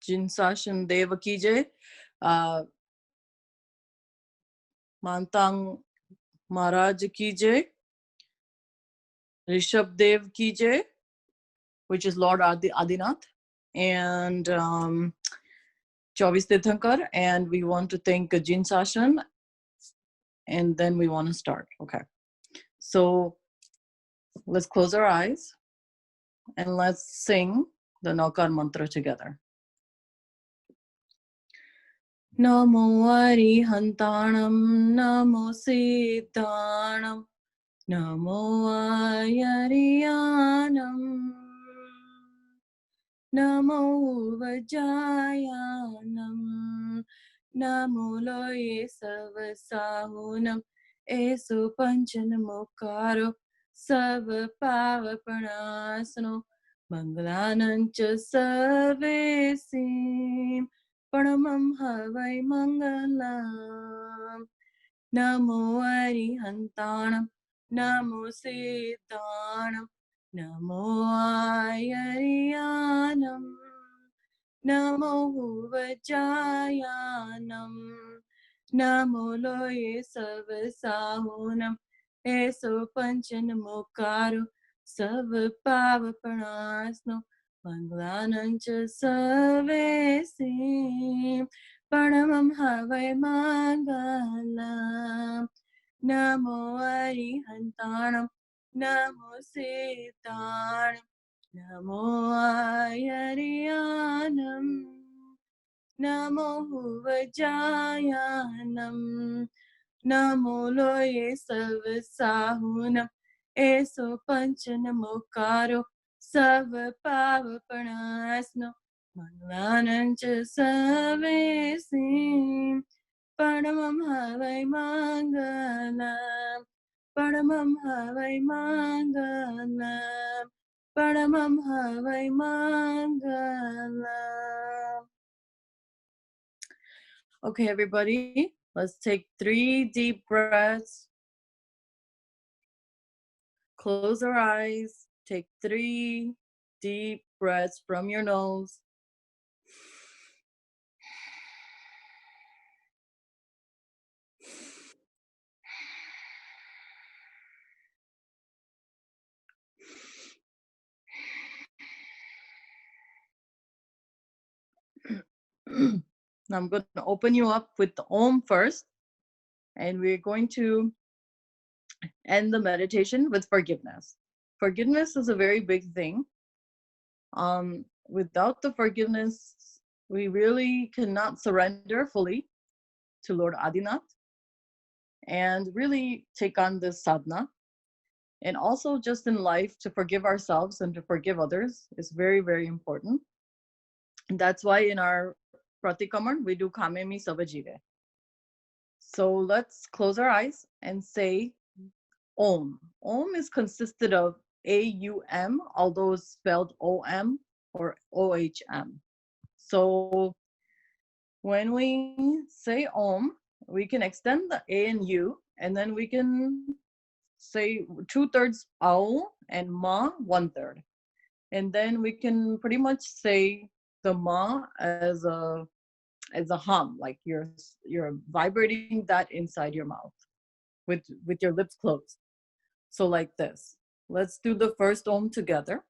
Jinsashan Deva ki jai. Mantang Maharaj ki jai. Rishabh Dev ki jai, which is Lord Adinath. And 24 Tirthankar. And we want to thank Jinsashan. And then we want to start. Okay. So let's close our eyes and let's sing the Naukar mantra together. Namo Arihantanam, Namo Siddhanam, Namo Ayariyanam, Namo Vajayanam, Namo Loye Savasahunam, Esu Panchanamokaro, Sava Pavapanasano, Mangalanancha Savesim, Paramam Havai Mangalam, Namo Arihantanam, Namo Siddhanam, Namo Ayariyanam, Namo Vajayanam, Namo Loye Savasahunam, Eso Panchanamokaro, Sava Pavapanasno, Mangalanancha Savesim, Paramam Havai Mangalam, Namo Arihantanam, Namo Siddhanam, Namo Ayariyanam, Namo Vajayanam, Namo Loye Savasahunam, Eso Panchanamokaro, Sava Pavapanasno, Mangalanancha Savesim, Paramam Havai Mangalam, Paramam Havai Mangalam, Paramam Havai Mangalam. Okay, everybody, let's take 3 deep breaths. Close our eyes. Take 3 deep breaths from your nose. Now I'm going to open you up with the Om first, and we're going to end the meditation with forgiveness. Forgiveness is a very big thing. Without the forgiveness, we really cannot surrender fully to Lord Adinath and really take on this sadhana. And also just in life, to forgive ourselves and to forgive others is very, very important. And that's why in our Pratikraman, we do Kamemi Savajive. So let's close our eyes and say Om. Om is consisted of A-U-M, although it's spelled O-M or O-H-M. So when we say Om, we can extend the A and U, and then we can say 2/3 Ao and Ma 1/3. And then we can pretty much say the Ma as a hum, like you're vibrating that inside your mouth with your lips closed. So like this. Let's do the first Om together.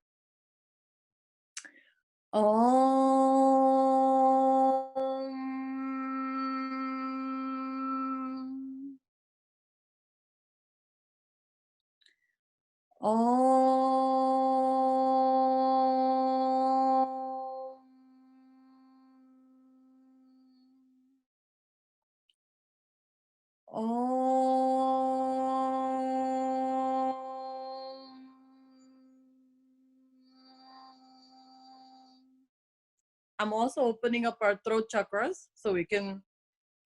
Om. Om. I'm also opening up our throat chakras so we can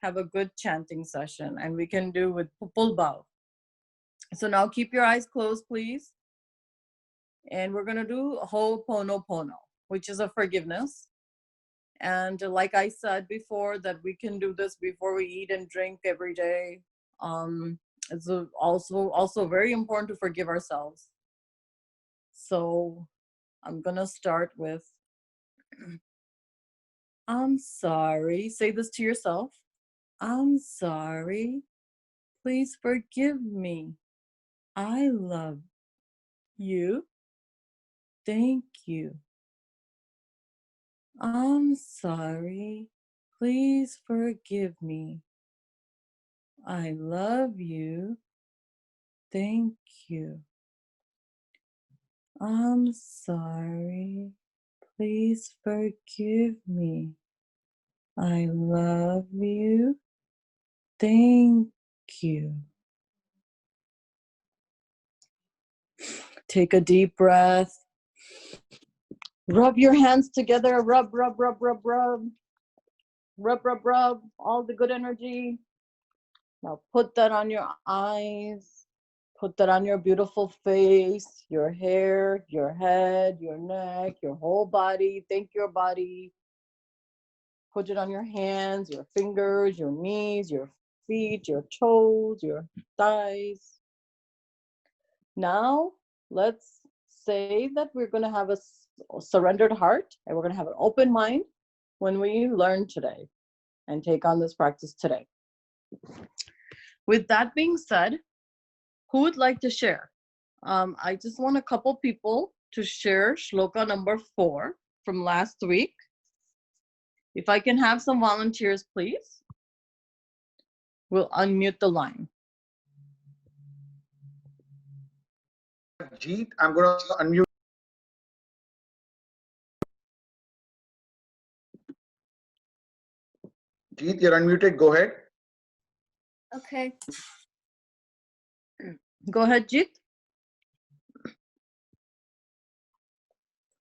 have a good chanting session, and we can do with full bow. So now keep your eyes closed, please. And we're going to do Ho'oponopono, which is a forgiveness. And like I said before, that we can do this before we eat and drink every day. It's also very important to forgive ourselves. So I'm going to start with I'm sorry. Say this to yourself. I'm sorry. Please forgive me. I love you. Thank you. I'm sorry. Please forgive me. I love you. Thank you. I'm sorry. Please forgive me. I love you. Thank you. Take a deep breath. Rub your hands together. Rub, rub, rub, rub, rub. Rub, rub, rub. All the good energy. Now put that on your eyes. Put that on your beautiful face, your hair, your head, your neck, your whole body. Thank your body. Put it on your hands, your fingers, your knees, your feet, your toes, your thighs. Now, let's say that we're going to have a surrendered heart and we're going to have an open mind when we learn today and take on this practice today. With that being said, who would like to share? I just want a couple people to share Shloka number 4 from last week. If I can have some volunteers, please. We'll unmute the line. Jeet, I'm going to unmute. Jeet, you're unmuted. Go ahead. Okay. Go ahead, Jeet.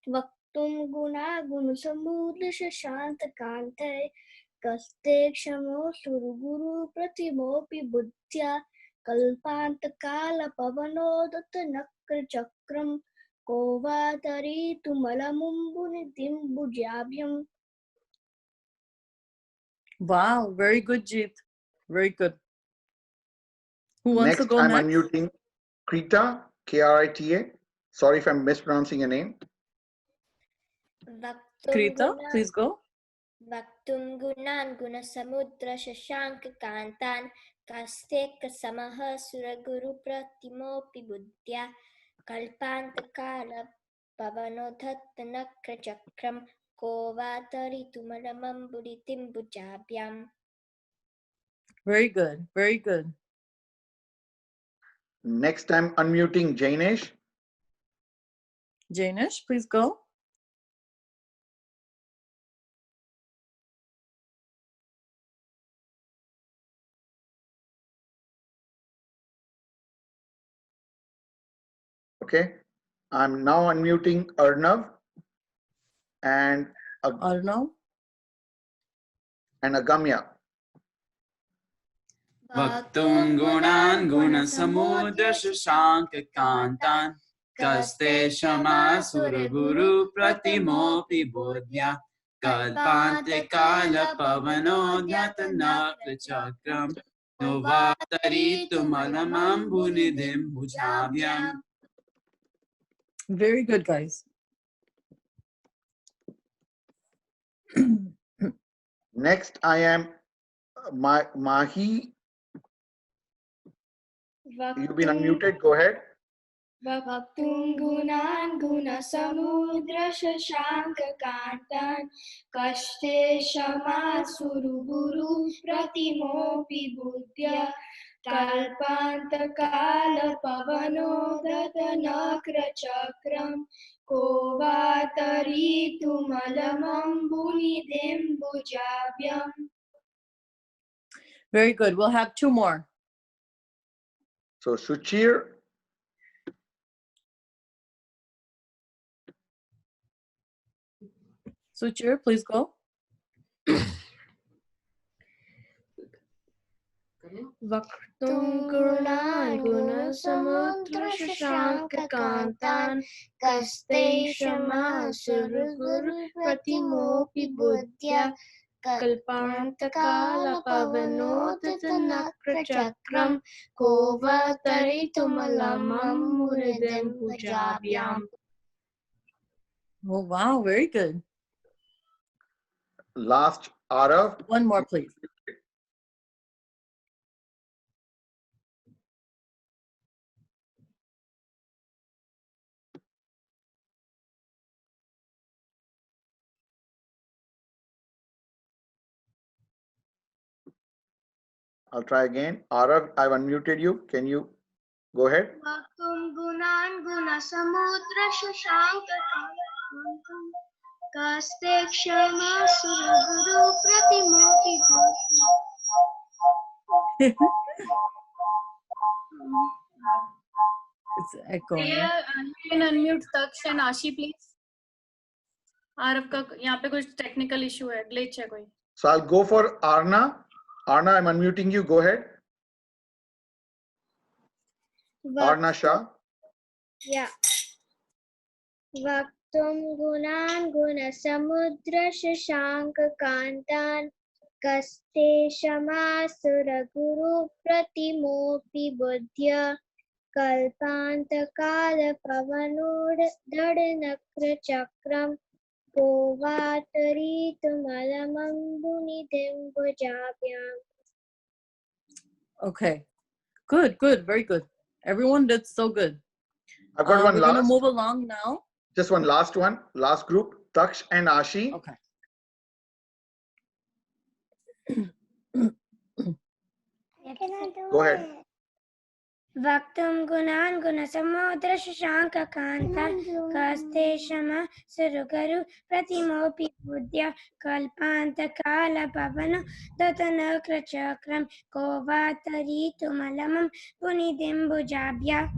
Vaktum guna gunu samudra shashanta kante kaste kshamo surguru pratimopi buddhya kalpanta kala pavanodat nakra chakram kovatari tumalamumbuni dimbujabhyam. Wow, very good, Jeet. Very good. Who wants to go I'm next? Unmuting Krita, Krita. Sorry if I'm mispronouncing your name. Krita, please go. Bhaktum gunan guna samudra shashanka kantan kasteka samaha suraguru pratimopi buddhya kalpanta kala pavanodhatta nakra chakram kovatari tumalamam buditim bujabhyam. Very good, very good. Next, I'm unmuting Jainesh. Jainesh, please go. Okay. I'm now unmuting Arnav and Arnav. And Agamya. Bhaktum gunan guna samudra shashanka kantan kaste shama suraguru pratimopi bodhya kalpante kala pavanodhyata nakra chakram novatari tumalamam bunidim bujabhyam. Very good, guys. Next, I am Mahi. You've been unmuted. Go ahead. Vaktum gunan guna samudra shashanka kantan kaste shama suruguru pratimopi buddhya kalpanta kala pavanodata nakra chakram kovatari tumalamam bunidem bujabhyam. Very good. We'll have 2 more. So Suchir. Suchir, please go. Vaktum gunan guna samudra shashanka kantan kaste shama surguru pratimopi buddhya kalpanta kala pavanodata nakra chakram kovatari tumalamam muridem bujabhyam. Oh, wow. Very good. last Arav. One more, please. I'll try again. Arav, I've unmuted you. Can you go ahead? Vaktum gunan guna samudra shashanka kaste kshama sura guru pratimopi It's echoing. you can unmute Taksh and Ashi, please. Aarav का यहाँ पे कुछ technical issue है, glitch है कोई. So I'll go for Arna. Arna, I'm unmuting you. Go ahead. Arna Shah. Yeah. Vaktum gunan guna samudra shashanka kantan kaste shama sura guru pratimopi buddhya kalpanta kala pavanud dadanakra chakram kovataritumalamangunidembujabhyam. Okay. Good, good, very good. Everyone did so good. I've got one We're last. going to move along now. Just one last one. Last group. Taksh and Ashi. Okay. Go ahead. Vaktum gunan guna samudra shashanka kantan kaste shama surugaru pratimopi buddhya kalpanta kala pavana datanakra chakram kovataritu malamam punidembujabhya.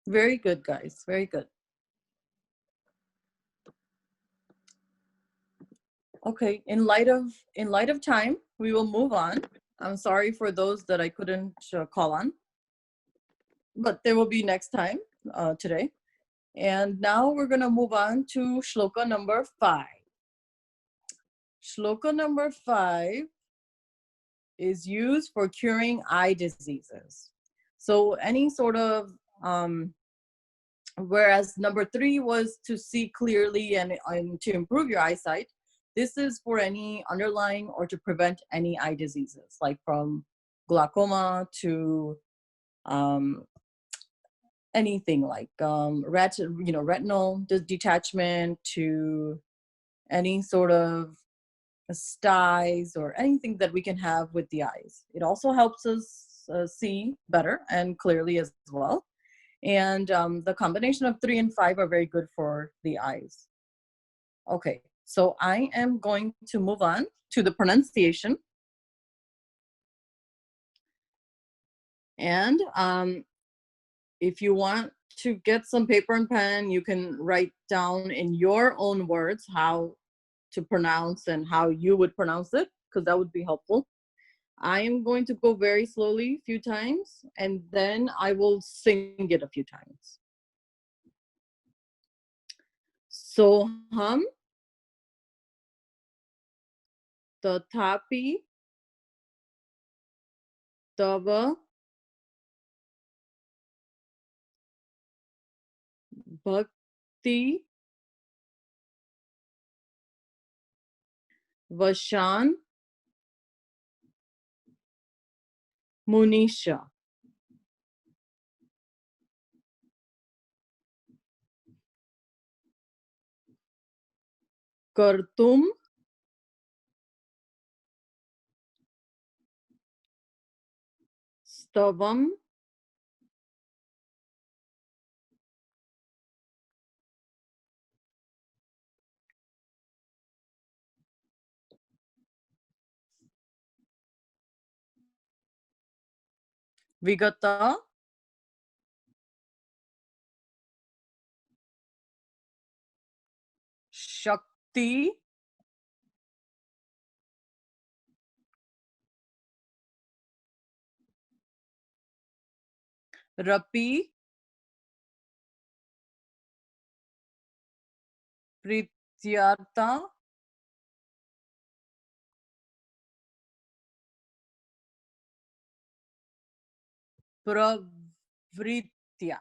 Very good, guys. Very good. Okay, in light of time, we will move on. I'm sorry for those that I couldn't call on, but there will be next time today. And now we're going to move on to Shloka number 5. Shloka number 5 is used for curing eye diseases. So any sort of, whereas number 3 was to see clearly and to improve your eyesight, this is for any underlying or to prevent any eye diseases, like from glaucoma to anything like retinal detachment to any sort of styes or anything that we can have with the eyes. It also helps us see better and clearly as well. And the combination of 3 and 5 are very good for the eyes. Okay, so I am going to move on to the pronunciation. And if you want to get some paper and pen, you can write down in your own words how to pronounce and how you would pronounce it, because that would be helpful. I am going to go very slowly a few times, and then I will sing it a few times. Soham tathapi tava bhakti vashan munisha. Kartum stavam vigata shakti rapi prityartha pravritya.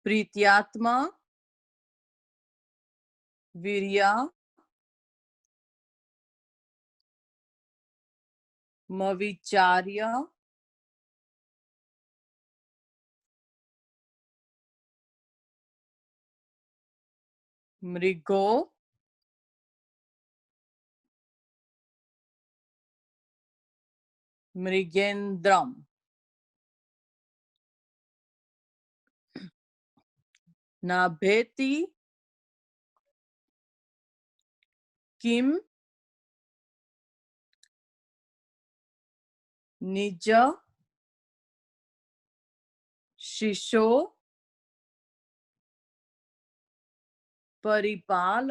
प्रीत्यात्मा Virya मविचार्य मृगो मृगेन्द्रम नाभेति किम निज शिशो परिपाल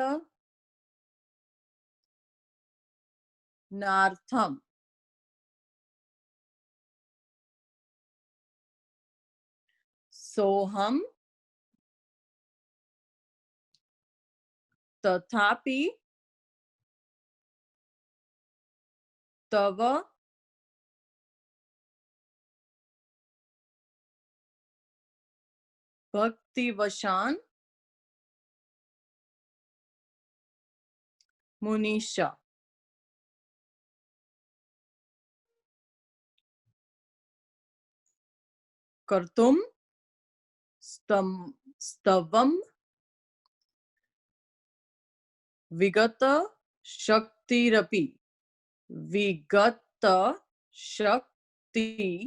नार्थम सोहम तथापि तव भक्तिवशान मुनीषा कर्तुम स्तवम विगत शक्तिरपि विगत शक्तिरपि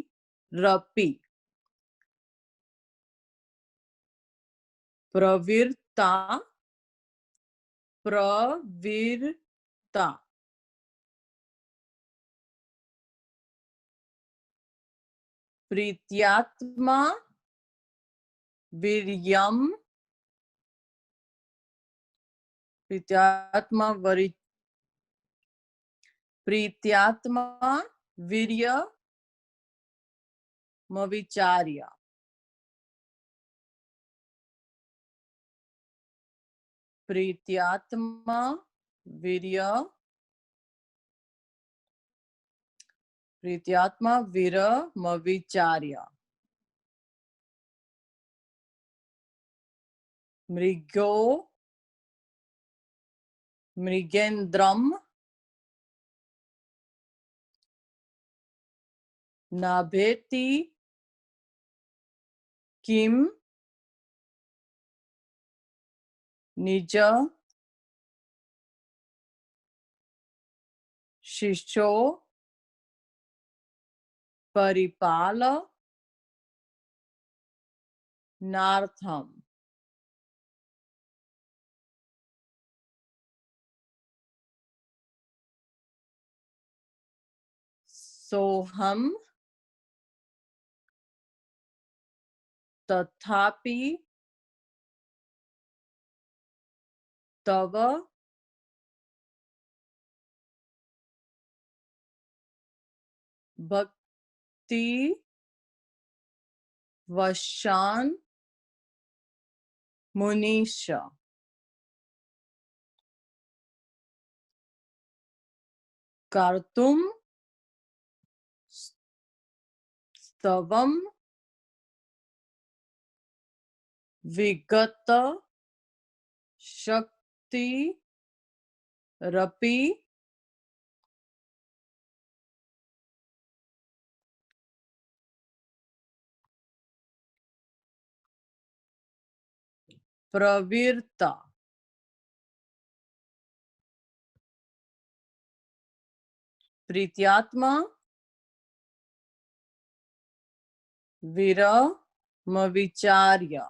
प्रवृत्ता प्रवृत्ता प्रीत्यात्मा वीर्यम प्रीत्यात्मा वीर्य मविचार्य प्रीत्यात्मा वीर्य प्रीत्यात्मा वीर मविचार्य मृगो मृगेन्द्रम नाभेति किम निज शिशो परिपाल नार्थम सोहम तथापि तव भक्ति वशान मुनीषा कर्तुम स्तवम विगत शक्तिरपि प्रवृत्ता प्रीत्यात्मा वीर मविचार्य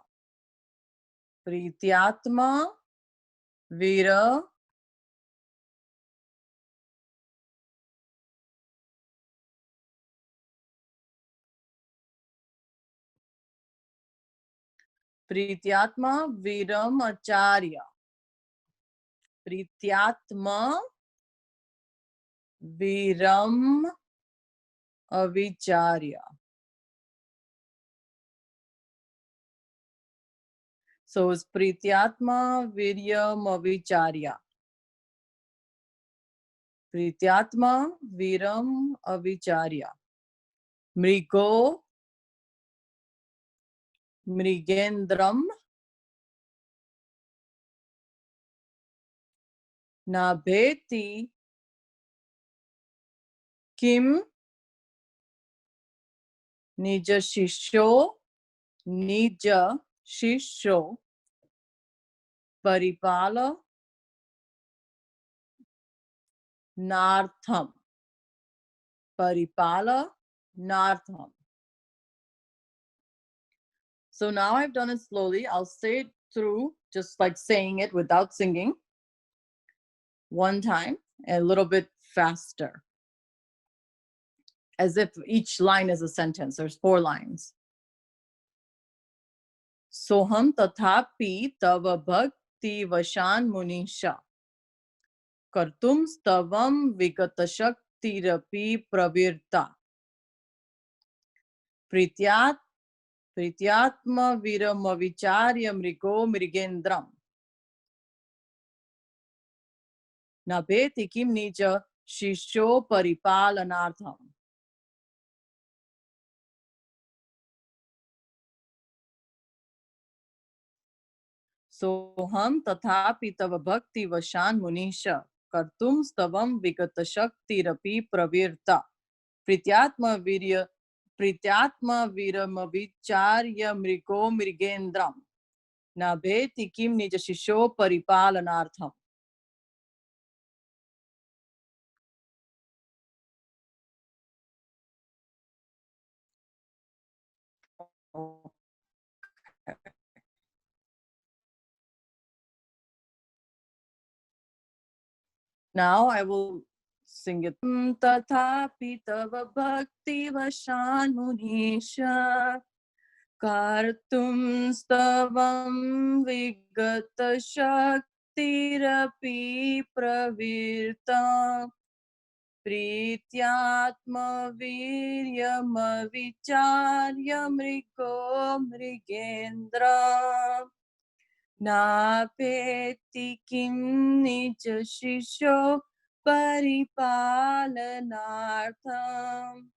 प्रीत्यात्मा वीर प्रीत्यात्मा वीरम आचार्य प्रीत्यात्मा Viram अविचार्य. So it's Prityatma Viryam Avicharya. Prityatma Viram Avicharya. Mrigo mrigendram nabheti kim nija shisho paripala nartham. Paripala nartham. So now I've done it slowly. I'll say it through, just like saying it without singing. One time, a little bit faster. As if each line is a sentence. There's 4 lines. Soham tathapi tava bhakti vashan munisha. Kartum stavam vigatashakti pravirta. Prityatma viramavicharya mrigo mrigendram. Nabheti kim nija shisho paripalanartham. Soham tathapi tava bhakti vashan munisha. Kartum stavam vigatashakti pravirta. Prityatma viramavicharya mrigo mrigendram. Nabheti kim nija shisho paripalanartham. Now I will sing it. Tathapi tava bhakti vashan munisha. Kartum stavam vigata shaktirapi pravirta. Prityatma viryama vicharya mrigo mrigendra. Napeti kim nija shisho paripalanartham.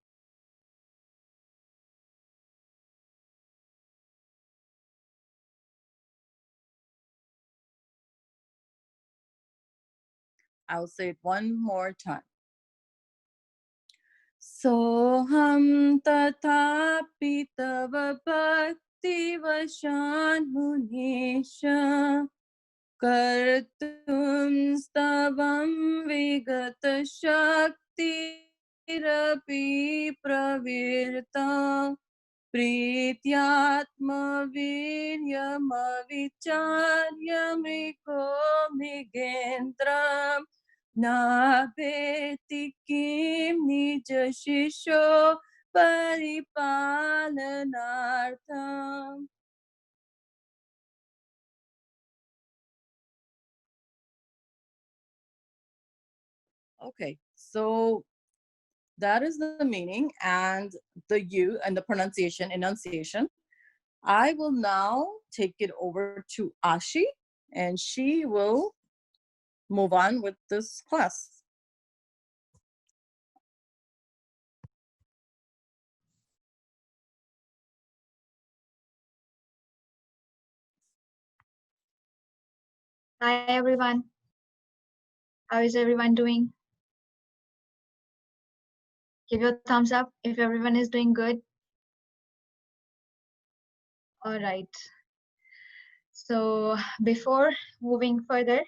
I'll say it one more time. Soham tathapi tava bhakti vashan munisha. Kartum stavam vigata shaktirapi pravirta. Prityatma viryama vicharya mrigo mrigendram. Nabheti kim nija shisho paripalanartham. Okay, so that is the meaning and the you and the pronunciation, enunciation. I will now take it over to Ashi, and she will move on with this class. Hi everyone. How is everyone doing? Give your thumbs up if everyone is doing good. All right. So before moving further,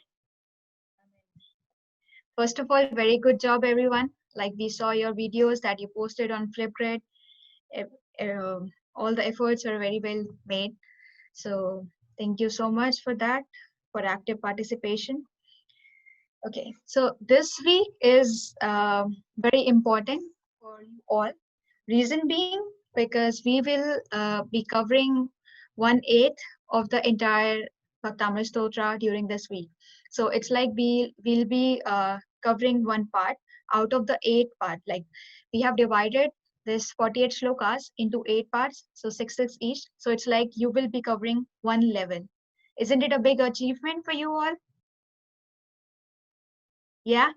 first of all, very good job everyone. Like we saw your videos that you posted on Flipgrid. All the efforts are very well made. So thank you so much for that, for active participation. Okay, so this week is very important for you all. Reason being, because we will be covering 1/8 of the entire Bhaktamar Stotra during this week. So it's like we'll be covering one part out of the 8 part. Like we have divided this 48 shlokas into 8 parts, so 6 each. So it's like you will be covering one level. Isn't it a big achievement for you all? Yeah,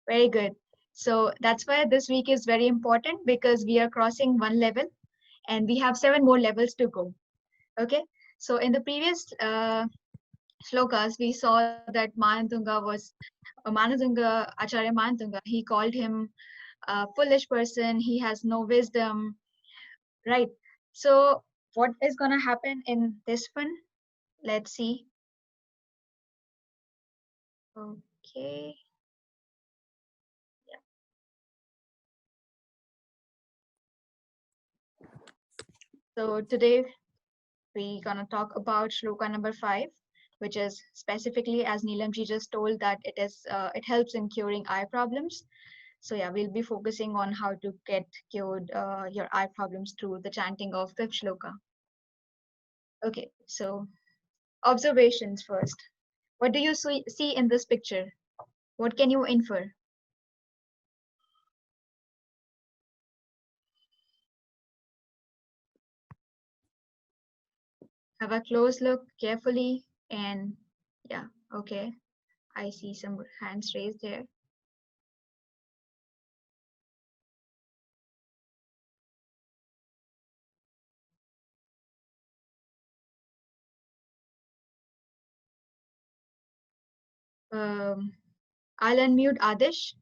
very good. So that's why this week is very important, because we are crossing one level. and we have 7 more levels to go. Okay, so in the previous shlokas, we saw that Acharya Manatunga, he called him a foolish person, he has no wisdom, right? So what is going to happen in this one? Let's see. Okay. So today we're gonna talk about shloka number 5, which is specifically, as Neelamji just told, that it helps in curing eye problems. So yeah, we'll be focusing on how to get cured your eye problems through the chanting of the shloka. Okay, so observations first. What do you see in this picture? What can you infer? Have a close look carefully, and yeah, okay. I see some hands raised there. I'll unmute Adish.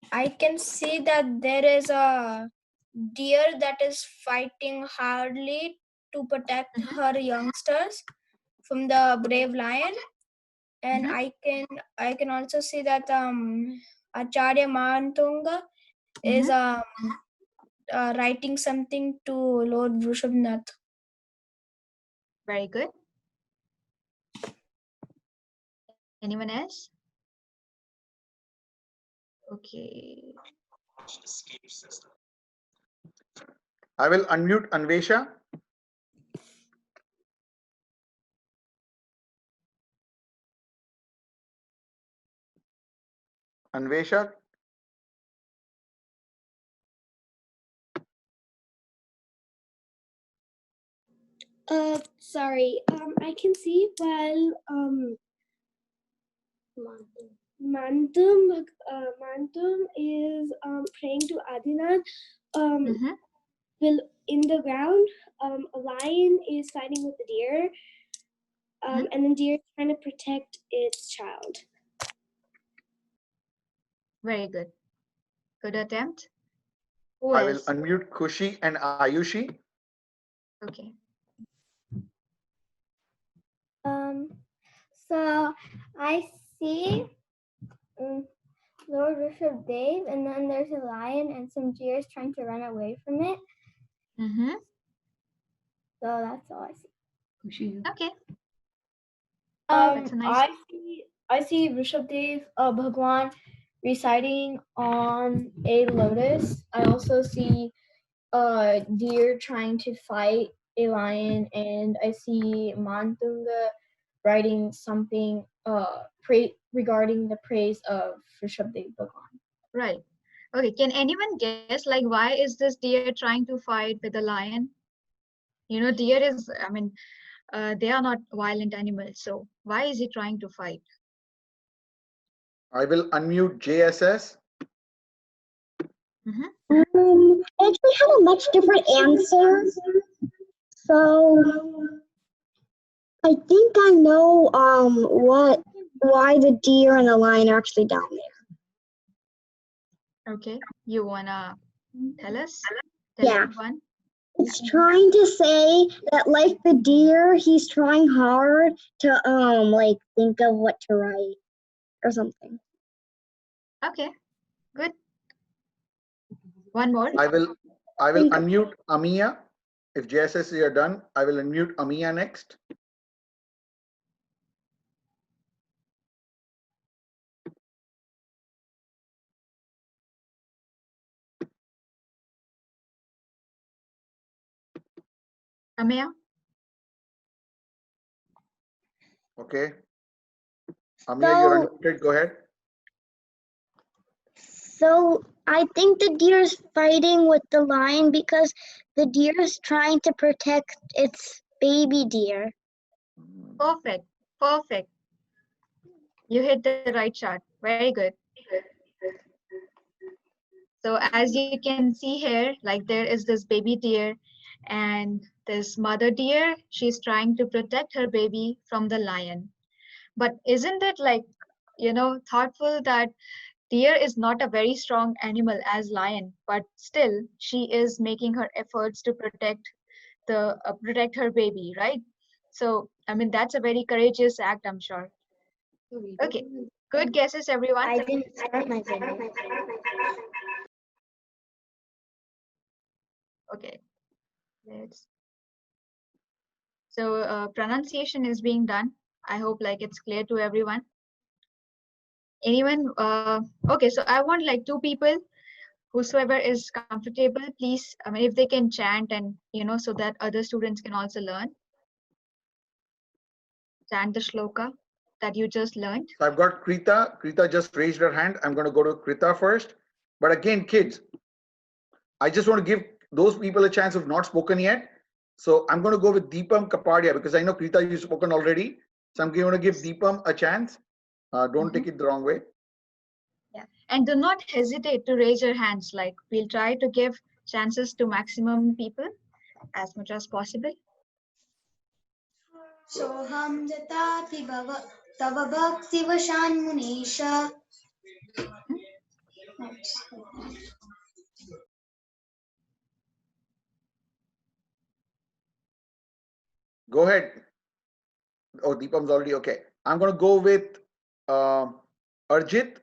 I can see that there is a deer that is fighting hardly to protect her youngsters from the brave lion, and I can also see that Acharya Manatunga is writing something to Lord Vrishabhnath. Very good. Anyone else? Okay. I will unmute Anvesha. Anvesha. Sorry. I can see while Mantum is praying to Adinath. Will in the ground, a lion is fighting with a deer, and the deer is trying to protect its child. Very good. Good attempt. I will unmute Kushi and Ayushi. Okay. So I see Lord Rishabdev, and then there's a lion and some deers trying to run away from it. So that's all I see. Okay. That's nice. I see Rishabdev Bhagwan reciting on a lotus. I also see a deer trying to fight a lion, and I see Mantunga writing something regarding the praise of Rishabdev Bhagwan. Right. Okay. Can anyone guess, like, why is this deer trying to fight with a lion? You know, deer is, I mean, they are not violent animals. So why is he trying to fight? I will unmute JSS. I actually have a much different answer. So I think I know why the deer and the lion are actually down there. Okay. You wanna tell us? Yeah. One? It's trying to say that, like the deer, he's trying hard to like think of what to write or something. Okay. Good. One more. I will unmute Amiya. If JSS you are done, I will unmute Amiya next. Amiya? Okay. Amiya, you're unmuted. Go ahead. So I think the deer is fighting with the lion because the deer is trying to protect its baby deer. Perfect. Perfect. You hit the right shot. Very good. So as you can see here, like there is this baby deer and this mother deer, she's trying to protect her baby from the lion. But isn't it like, thoughtful that deer is not a very strong animal as lion, but still she is making her efforts to protect her baby, right? So, I mean, that's a very courageous act, I'm sure. Okay, good guesses, everyone. I didn't start my video. Okay, let's. So pronunciation is being done. I hope like it's clear to everyone. Anyone? Okay, so I want like two people, whosoever is comfortable, please. I mean, if they can chant and so that other students can also learn. Chant the shloka that you just learned. So I've got Krita. Krita just raised her hand. I'm going to go to Krita first. But again, kids, I just want to give those people a chance who've not spoken yet. So I'm going to go with Deepam Kapadia because I know Krita, you've spoken already. So I'm going to give Deepam a chance. Don't take it the wrong way. Yeah, and do not hesitate to raise your hands. Like we'll try to give chances to maximum people as much as possible. Soham jatati tava bhakti vashan munisha. Go ahead. Oh, Deepam's already okay. I'm going to go with Arjit.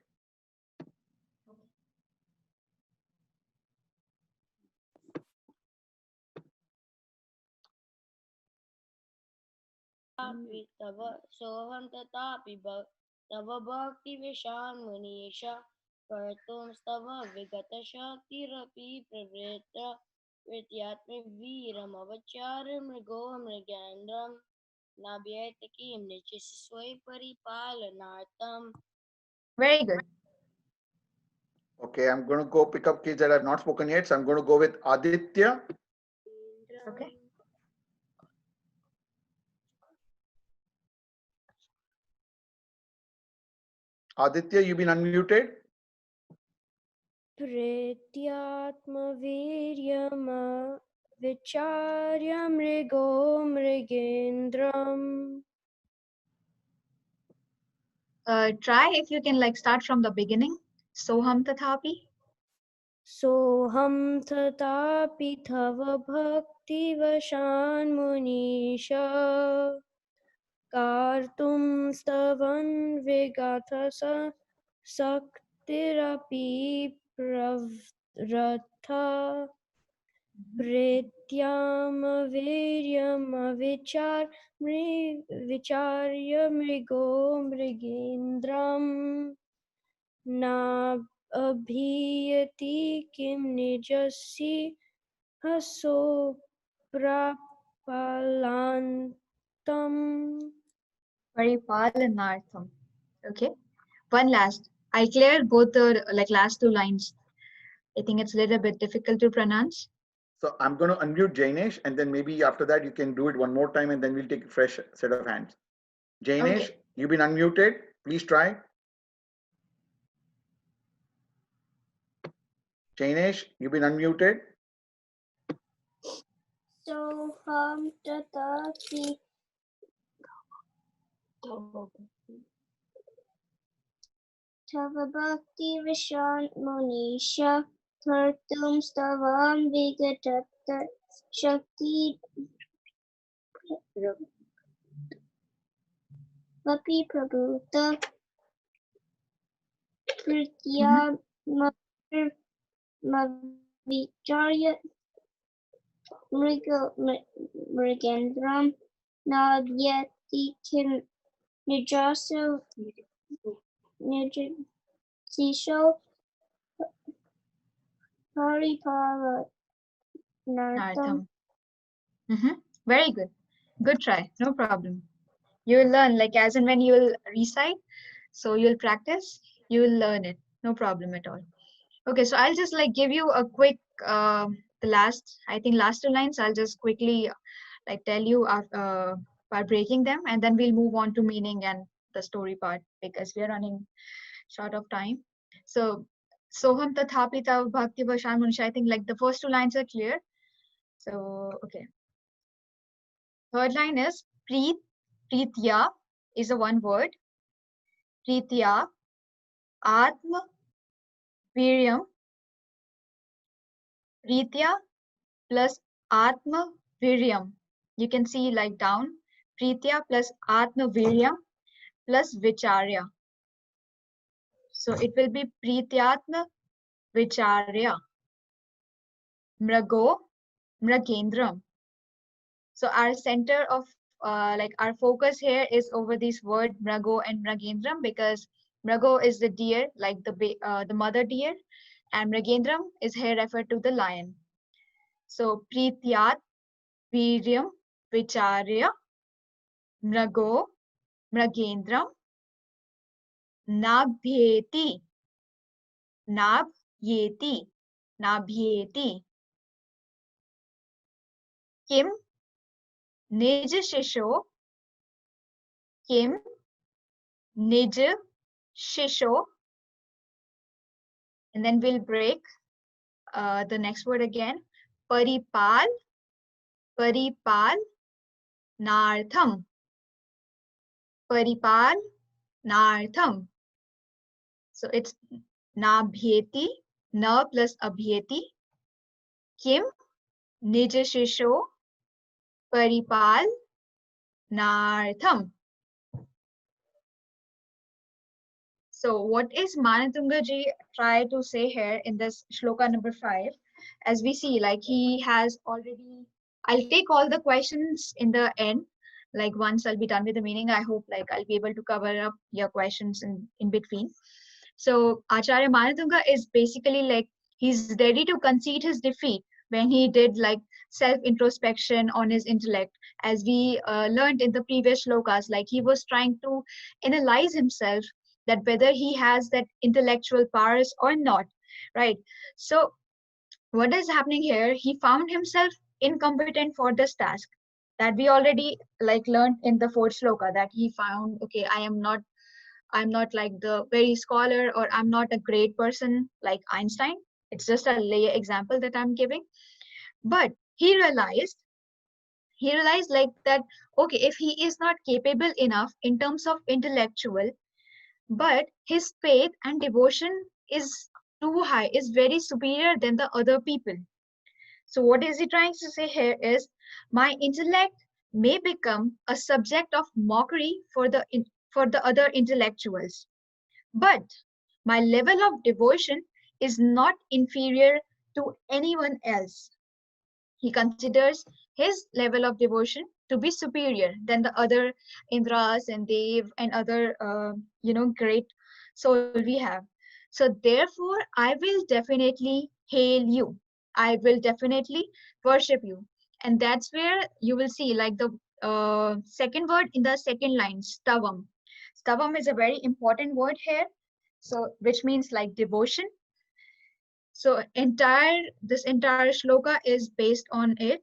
Soham tatapi tava bhakti vishan munisha kartum stava vigata shakirapi pravrita vityatmi viram avacharam mrigo mrigandram nabhyatakim nichasiswai paripalanartam. Very good. Okay, I'm going to go pick up kids that have not spoken yet. So I'm going to go with Aditya. Okay. Aditya, you've been unmuted. Pretyatma viryama vicharya mrigo mrigendram. Try if you can like start from the beginning. Soham tathapi. Soham tatapi tava bhakti vashan munisha kartum stavan vigata saktirapi pravratha pretyam viryam vicharya mrigo mrigendram na abhiyati kim nijasi haso prapalantam. Paripalanartham. Okay. One last. I cleared both the like last two lines. I think it's a little bit difficult to pronounce. So I'm going to unmute Jainesh, and then maybe after that you can do it one more time, and then we'll take a fresh set of hands. Jainesh, Okay. you've been unmuted. Please try. Jainesh, you've been unmuted. Soham tatapi tava bhakti vishan munisha kartum stavam vigatata shakti vapi prabhuta pritya vicharya mrigendram navyati kim nijasisho paripalanartham. Very good. Good try. No problem. You'll learn like as and when you'll recite. So you'll practice, you'll learn it. No problem at all. Okay, so I'll just like give you a quick the last, I think last two lines. I'll just quickly like tell you by breaking them, and then we'll move on to meaning and the story part because we are running short of time. So Soham Tathapi Tav Bhakti Vashan Munisha, I think like the first two lines are clear. So okay. Third line is Preet, Preetya is a one word. Preetya, Atma, Viryam, Preetya plus Atma, Viryam. You can see like down. Preetya plus Atma, Viryam plus Vicharya. So it will be Preetyatma, Vicharya. Mrago, Mragendram. So our center of like our focus here is over this word Mrago and Mragendram because Mrago is the deer, like the mother deer, and Mragendram is here referred to the lion. So Preetyat, Viryam, Vicharya, Mrago, Mragendram, Nabhyeti, Nabhyeti, Nabhyeti. Kim, Nij Shisho, Kim, Nij Shisho, and then we'll break the next word again. Paripal, Paripal, Nartham. Paripal, Nartham. So it's Nabhyeti, Na plus Abhyeti. Kim, Nij Shisho, Paripal, Nartham. So what is Manatunga ji try to say here in this shloka number 5? As we see, like he has already, I'll take all the questions in the end. Like once I'll be done with the meaning, I hope like I'll be able to cover up your questions in between. So Acharya Manatunga is basically like, he's ready to concede his defeat when he did like self-introspection on his intellect. As we learned in the previous shlokas, like he was trying to analyze himself that whether he has that intellectual powers or not, right? So what is happening here? He found himself incompetent for this task that we already like learned in the fourth shloka, that he found, okay, I'm not like the very scholar, or I'm not a great person like Einstein. It's just a lay example that I'm giving. But he realized like that, okay, if he is not capable enough in terms of intellectual, but his faith and devotion is too high, is very superior than the other people. So what is he trying to say here is, my intellect may become a subject of mockery for the other intellectuals, but my level of devotion is not inferior to anyone else. He considers his level of devotion to be superior than the other Indras and Dev and other great soul we have. So therefore I will definitely hail you, I will definitely worship you. And that's where you will see like the second word in the second line, stavam. Stavam is a very important word here, so which means like devotion. So this entire shloka is based on it.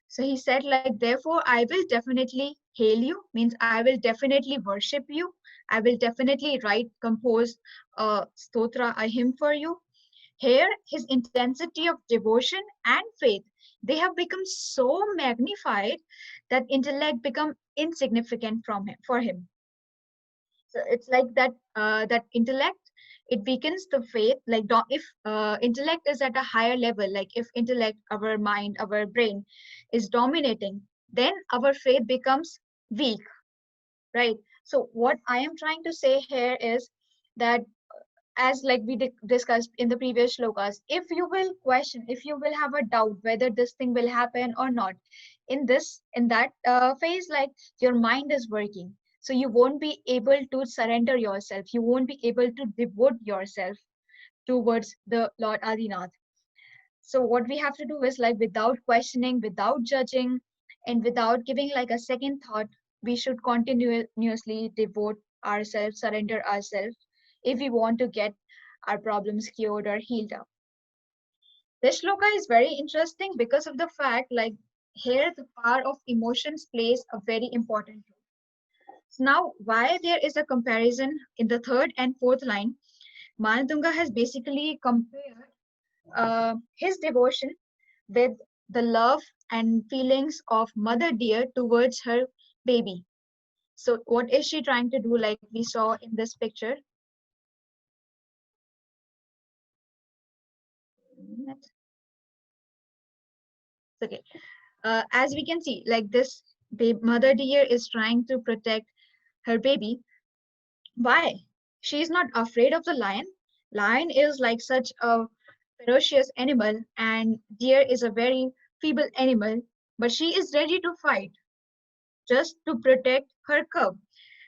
So he said like, therefore I will definitely hail you, means I will definitely worship you. I will definitely compose a stotra, a hymn for you. Here, his intensity of devotion and faith, they have become so magnified that intellect become insignificant for him. So it's like that intellect, it weakens the faith. Like if intellect is at a higher level, like if intellect, our mind, our brain is dominating, then our faith becomes weak, right? So what I am trying to say here is that, as like we discussed in the previous shlokas, if you will question, if you will have a doubt whether this thing will happen or not, in that phase, like your mind is working, so you won't be able to surrender yourself, you won't be able to devote yourself towards the Lord Adinath. So what we have to do is, like, without questioning, without judging, and without giving like a second thought, we should continuously devote ourselves, surrender ourselves, if we want to get our problems cured or healed up. This shloka is very interesting because of the fact, like, here the power of emotions plays a very important role. So now, why there is a comparison in the third and fourth line? Manatunga has basically compared his devotion with the love and feelings of mother deer towards her baby. So what is she trying to do, like we saw in this picture? Okay, as we can see, like this mother deer is trying to protect her baby. Why? She is not afraid of the lion. Lion is like such a ferocious animal, and deer is a very feeble animal, but she is ready to fight just to protect her cub.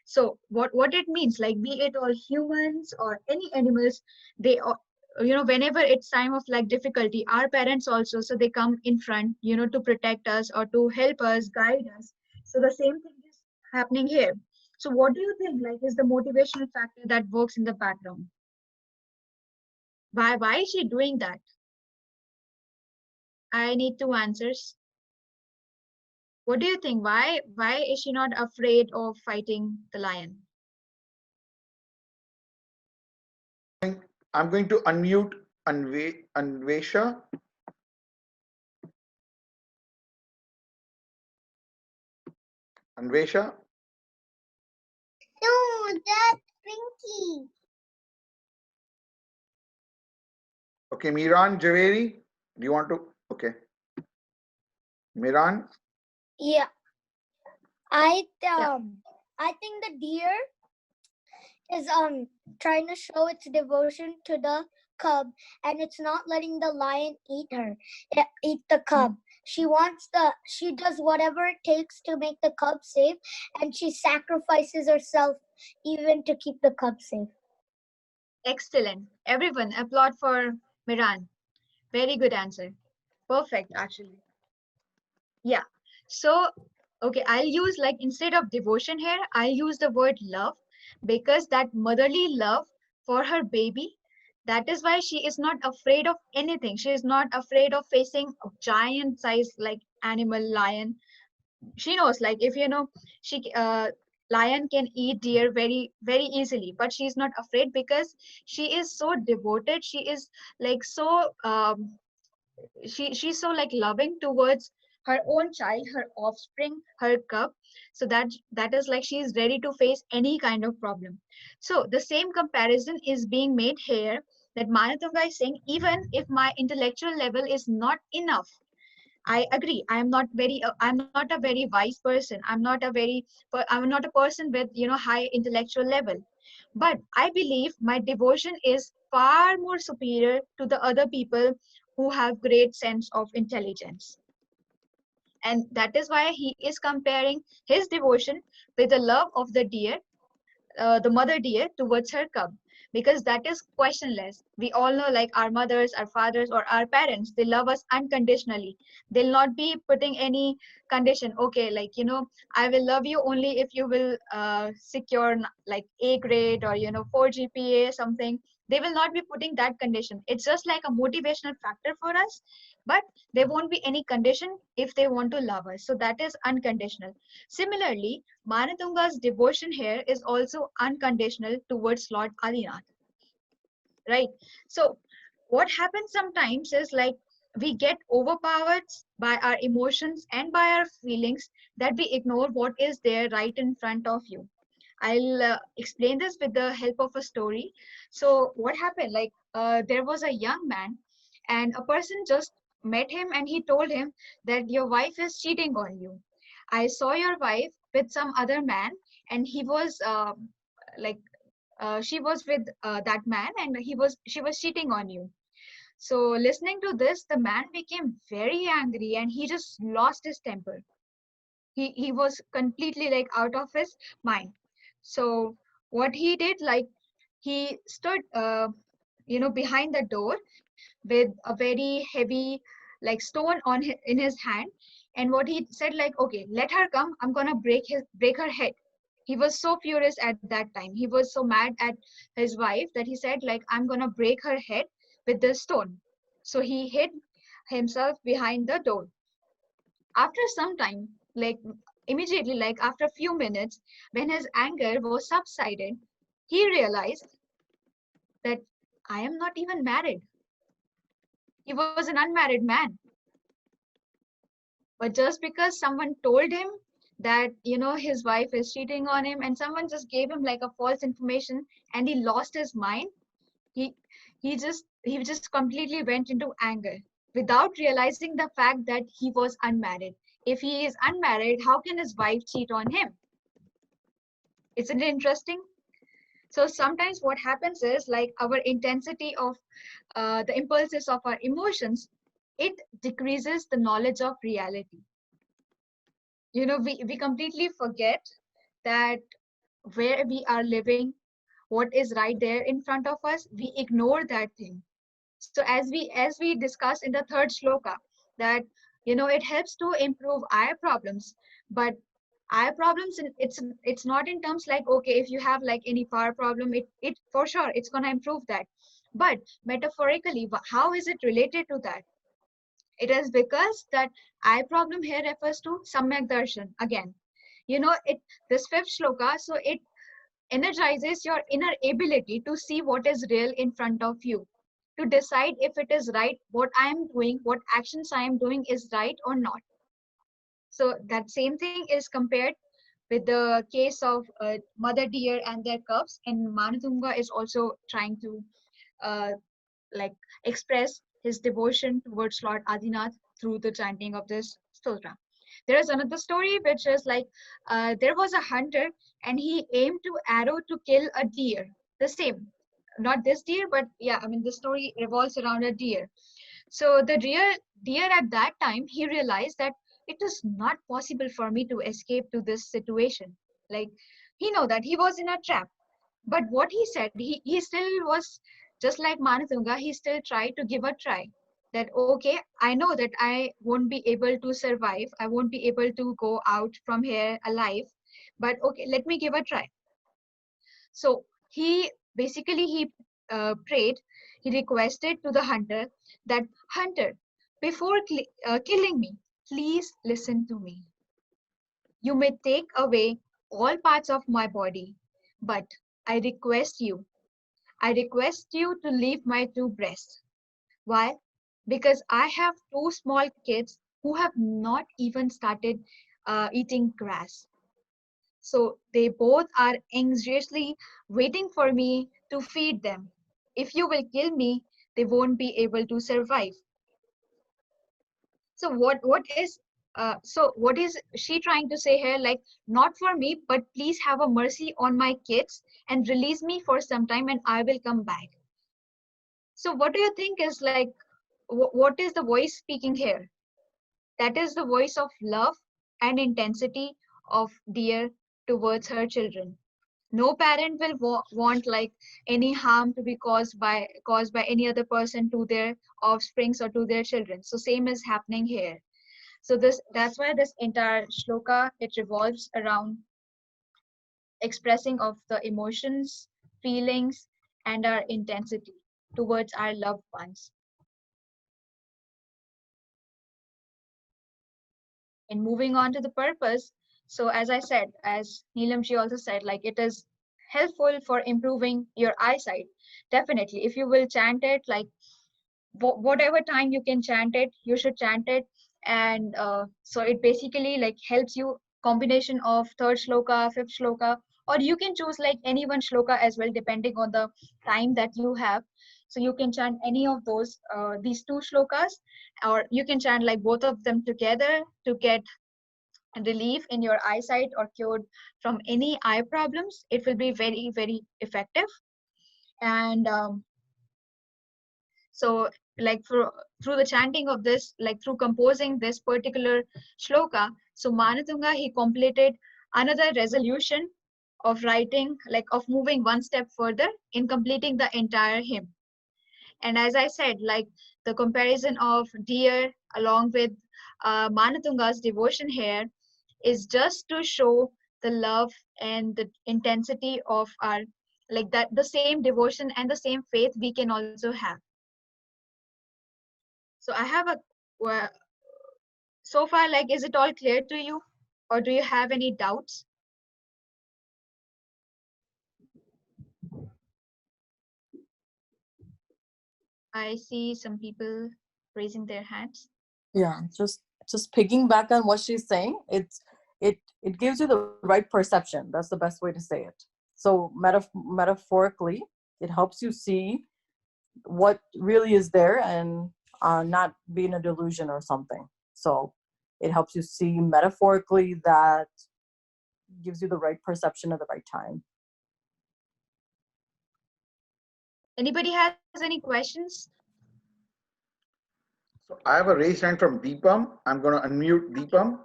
So what it means, like be it all humans or any animals, they whenever it's time of like difficulty, our parents also, so they come in front, to protect us or to help us, guide us. So the same thing is happening here. So what do you think, like, is the motivational factor that works in the background? Why is she doing that? I need two answers. What do you think? Why is she not afraid of fighting the lion? I'm going to unmute Anvesha. Anvesha? No, that's Pinky. Okay, Miran Javeri, do you want to? Okay. Miran? Yeah. I think the deer is trying to show its devotion to the cub, and it's not letting the lion eat the cub. She does whatever it takes to make the cub safe, and she sacrifices herself even to keep the cub safe. Excellent. Everyone applaud for Miran. Very good answer. Perfect, actually. Yeah. So, okay, I'll use, like, instead of devotion here, I'll use the word love, because that motherly love for her baby, that is why she is not afraid of anything. She is not afraid of facing a giant size like animal, lion. She knows, like, if lion can eat deer very very easily, but she is not afraid because she is so devoted. She is like so she's so like loving towards her own child, her offspring, her cub. So that is like she is ready to face any kind of problem. So the same comparison is being made here, that Manatunga is saying, even if my intellectual level is not enough, I agree. I'm not a very wise person. I'm not a person with, high intellectual level. But I believe my devotion is far more superior to the other people who have great sense of intelligence. And that is why he is comparing his devotion with the love of the deer, the mother deer towards her cub, because that is questionless. We all know, like, our mothers, our fathers, or our parents, they love us unconditionally. They'll not be putting any condition. Okay, like, I will love you only if you will secure like A grade or 4 GPA something. They will not be putting that condition. It's just like a motivational factor for us, but there won't be any condition if they want to love us. So that is unconditional. Similarly, Manatunga's devotion here is also unconditional towards Lord Adinath, right? So what happens sometimes is, like, we get overpowered by our emotions and by our feelings, that we ignore what is there right in front of you. I'll explain this with the help of a story. So what happened, like, there was a young man, and a person just met him, and he told him that your wife is cheating on you. I saw your wife with some other man, and he was like she was with that man, and she was cheating on you. So listening to this, the man became very angry, and he just lost his temper. He was completely like out of his mind. So what he did, like, he stood behind the door with a very heavy like stone in his hand. And what he said, like, okay, let her come, I'm gonna break her head. He was so furious at that time. He was so mad at his wife that he said, like, I'm gonna break her head with this stone. So he hid himself behind the door. After some time, like, immediately, like after a few minutes, when his anger was subsided, he realized that I am not even married. He was an unmarried man. But just because someone told him that, his wife is cheating on him, and someone just gave him like a false information, and he lost his mind, he he just completely went into anger without realizing the fact that he was unmarried. If he is unmarried, how can his wife cheat on him? Isn't it interesting? So sometimes what happens is, like, our intensity of the impulses of our emotions, it decreases the knowledge of reality. We completely forget that where we are living, what is right there in front of us, we ignore that thing. So as we discussed in the third shloka, that it helps to improve eye problems. But eye problems, it's not in terms like, okay, if you have like any power problem, it for sure it's going to improve that. But metaphorically, how is it related to that? It is because that eye problem here refers to samyak darshan again. It this fifth shloka, so it energizes your inner ability to see what is real in front of you, to decide if it is right, what I am doing, what actions I am doing is right or not. So that same thing is compared with the case of mother deer and their cubs, and Manatunga is also trying to uh, like express his devotion towards Lord Adinath through the chanting of this stotra. There is another story which is like, there was a hunter and he aimed to arrow to kill a deer. The same, not this deer, but yeah, I mean the story revolves around a deer. So the deer at that time, he realized that it is not possible for me to escape to this situation. Like, he know that he was in a trap. But what he said, he still was just like Manatunga, he still tried to give a try. That, okay, I know that I won't be able to survive. I won't be able to go out from here alive. But okay, let me give a try. So he prayed, he requested to the hunter that, hunter, before killing me, please listen to me. You may take away all parts of my body, but I request you to leave my two breasts. Why? Because I have two small kids who have not even started eating grass. So they both are anxiously waiting for me to feed them. If you will kill me, they won't be able to survive. So what is she trying to say here? Like, not for me, but please have a mercy on my kids and release me for some time and I will come back. So what do you think is like, what is the voice speaking here? That is the voice of love and intensity of deer towards her children. No parent will want like any harm to be caused by any other person to their offsprings or to their children. So same is happening here. So that's why this entire shloka, it revolves around expressing of the emotions, feelings, and our intensity towards our loved ones. And moving on to the purpose, so as I said, as Neelamji also said, like, it is helpful for improving your eyesight. Definitely, if you will chant it, like whatever time you can chant it, you should chant it. And so it basically like helps you, combination of third shloka, fifth shloka, or you can choose like any one shloka as well, depending on the time that you have. So you can chant any of these two shlokas, or you can chant like both of them together to get relief in your eyesight or cured from any eye problems. It will be very, very effective. And so like through the chanting of this, like through composing this particular shloka, so Manatunga, he completed another resolution of writing, like of moving one step further in completing the entire hymn. And as I said, like the comparison of deer along with Manatunga's devotion here is just to show the love and the intensity of our, like that the same devotion and the same faith we can also have. So I have a, so far, like, is it all clear to you? or do you have any doubts? I see some people raising their hands. Yeah, just piggyback on what she's saying. It gives you the right perception. That's the best way to say it. So metaphorically, it helps you see what really is there and not be in a delusion or something. So it helps you see metaphorically, that gives you the right perception at the right time. Anybody has any questions? So I have a raised hand from Deepam. I'm going to unmute Deepam.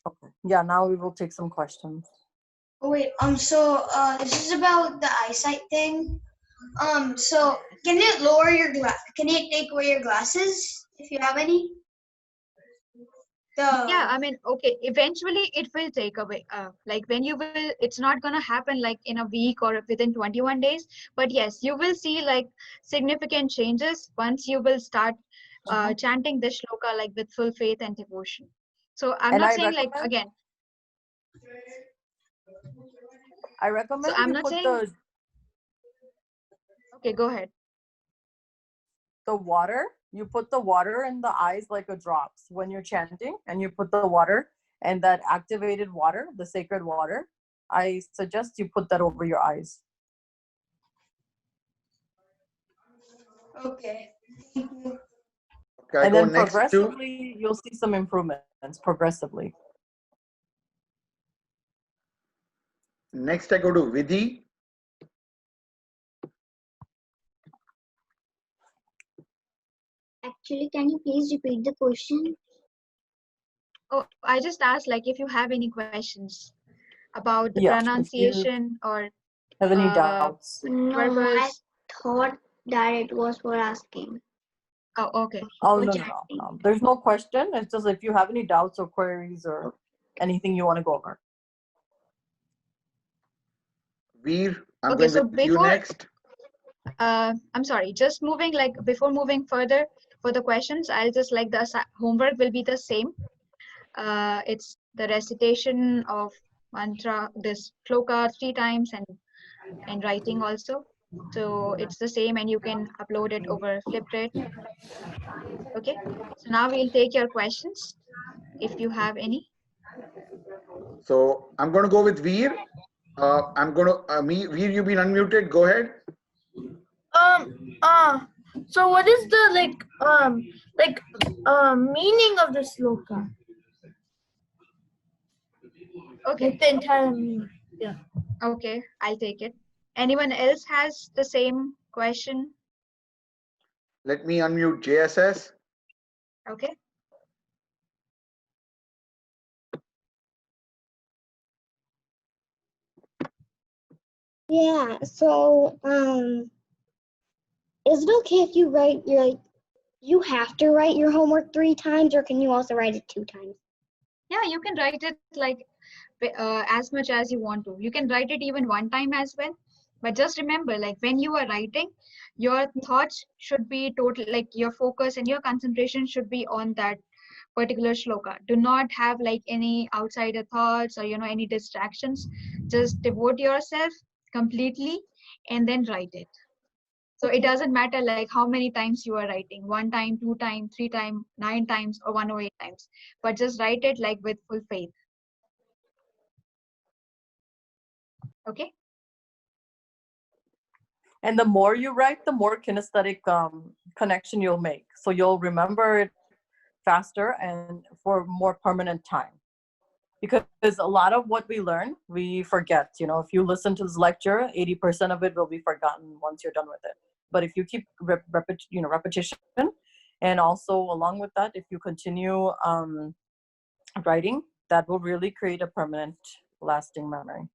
Okay. Yeah, now we will take some questions. Oh wait, so this is about the eyesight thing. So can it lower your can it take away your glasses if you have any? Yeah, I mean, okay, eventually it will take away, like when you will, it's not going to happen like in a week or within 21 days, but yes, you will see like significant changes once you will start chanting this shloka like with full faith and devotion. So I'm not saying like, again, I recommend so I'm you not put saying, okay, go ahead. The water, you put the water in the eyes like a drops when you're chanting, and you put the water, and that activated water, the sacred water, I suggest you put that over your eyes. Okay. Thank you. Okay, and then progressively, you'll see some improvements progressively. Next, I go to Vidhi. Actually, can you please repeat the question? Oh, I just asked like if you have any questions about the Yeah, pronunciation or have any doubts? No, I thought that it was for asking. Oh, okay. Oh, no. There's no question. It's just if you have any doubts or queries or anything you want to go over. Veer, I'm Okay, going so with you next. I'm sorry, just moving like before moving further for the questions, I'll just like the homework will be the same. It's the recitation of mantra, this shloka 3 times and writing also. So it's the same and you can upload it over Flipgrid. Okay, so now we'll take your questions if you have any. So I'm going to go with Veer. I'm going to, Veer, you've been unmuted. Go ahead. So what is the meaning of the shloka? Okay. Like the entire meaning. Yeah. Okay, I'll take it. Anyone else has the same question? Let me unmute JSS. Okay. Yeah, so is it okay if you write you have to write your homework 3 times, or can you also write it 2 times? Yeah, you can write it like as much as you want to. You can write it even 1 time as well. But just remember, like when you are writing, your thoughts should be total, like your focus and your concentration should be on that particular shloka. Do not have like any outsider thoughts or any distractions. Just devote yourself completely and then write it. So it doesn't matter like how many times you are writing, 1 time, 2 time, 3 time, 9 times or 108 times, but just write it like with full faith. Okay. And the more you write, the more kinesthetic connection you'll make. So you'll remember it faster and for more permanent time. Because a lot of what we learn, we forget. If you listen to this lecture, 80% of it will be forgotten once you're done with it. But if you keep repetition, and also along with that, if you continue writing, that will really create a permanent, lasting memory.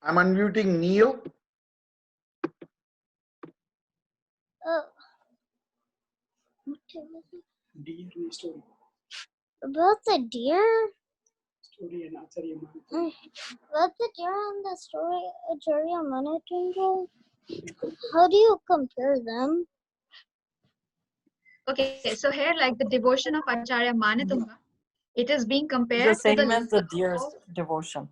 I'm unmuting Neil. Deer story. About the deer? Story and Acharya About the deer and the story Acharya Manatungal? How do you compare them? Okay, so here like the devotion of Acharya Manatunga, it is being It's the compared to the same as the love deer's of devotion.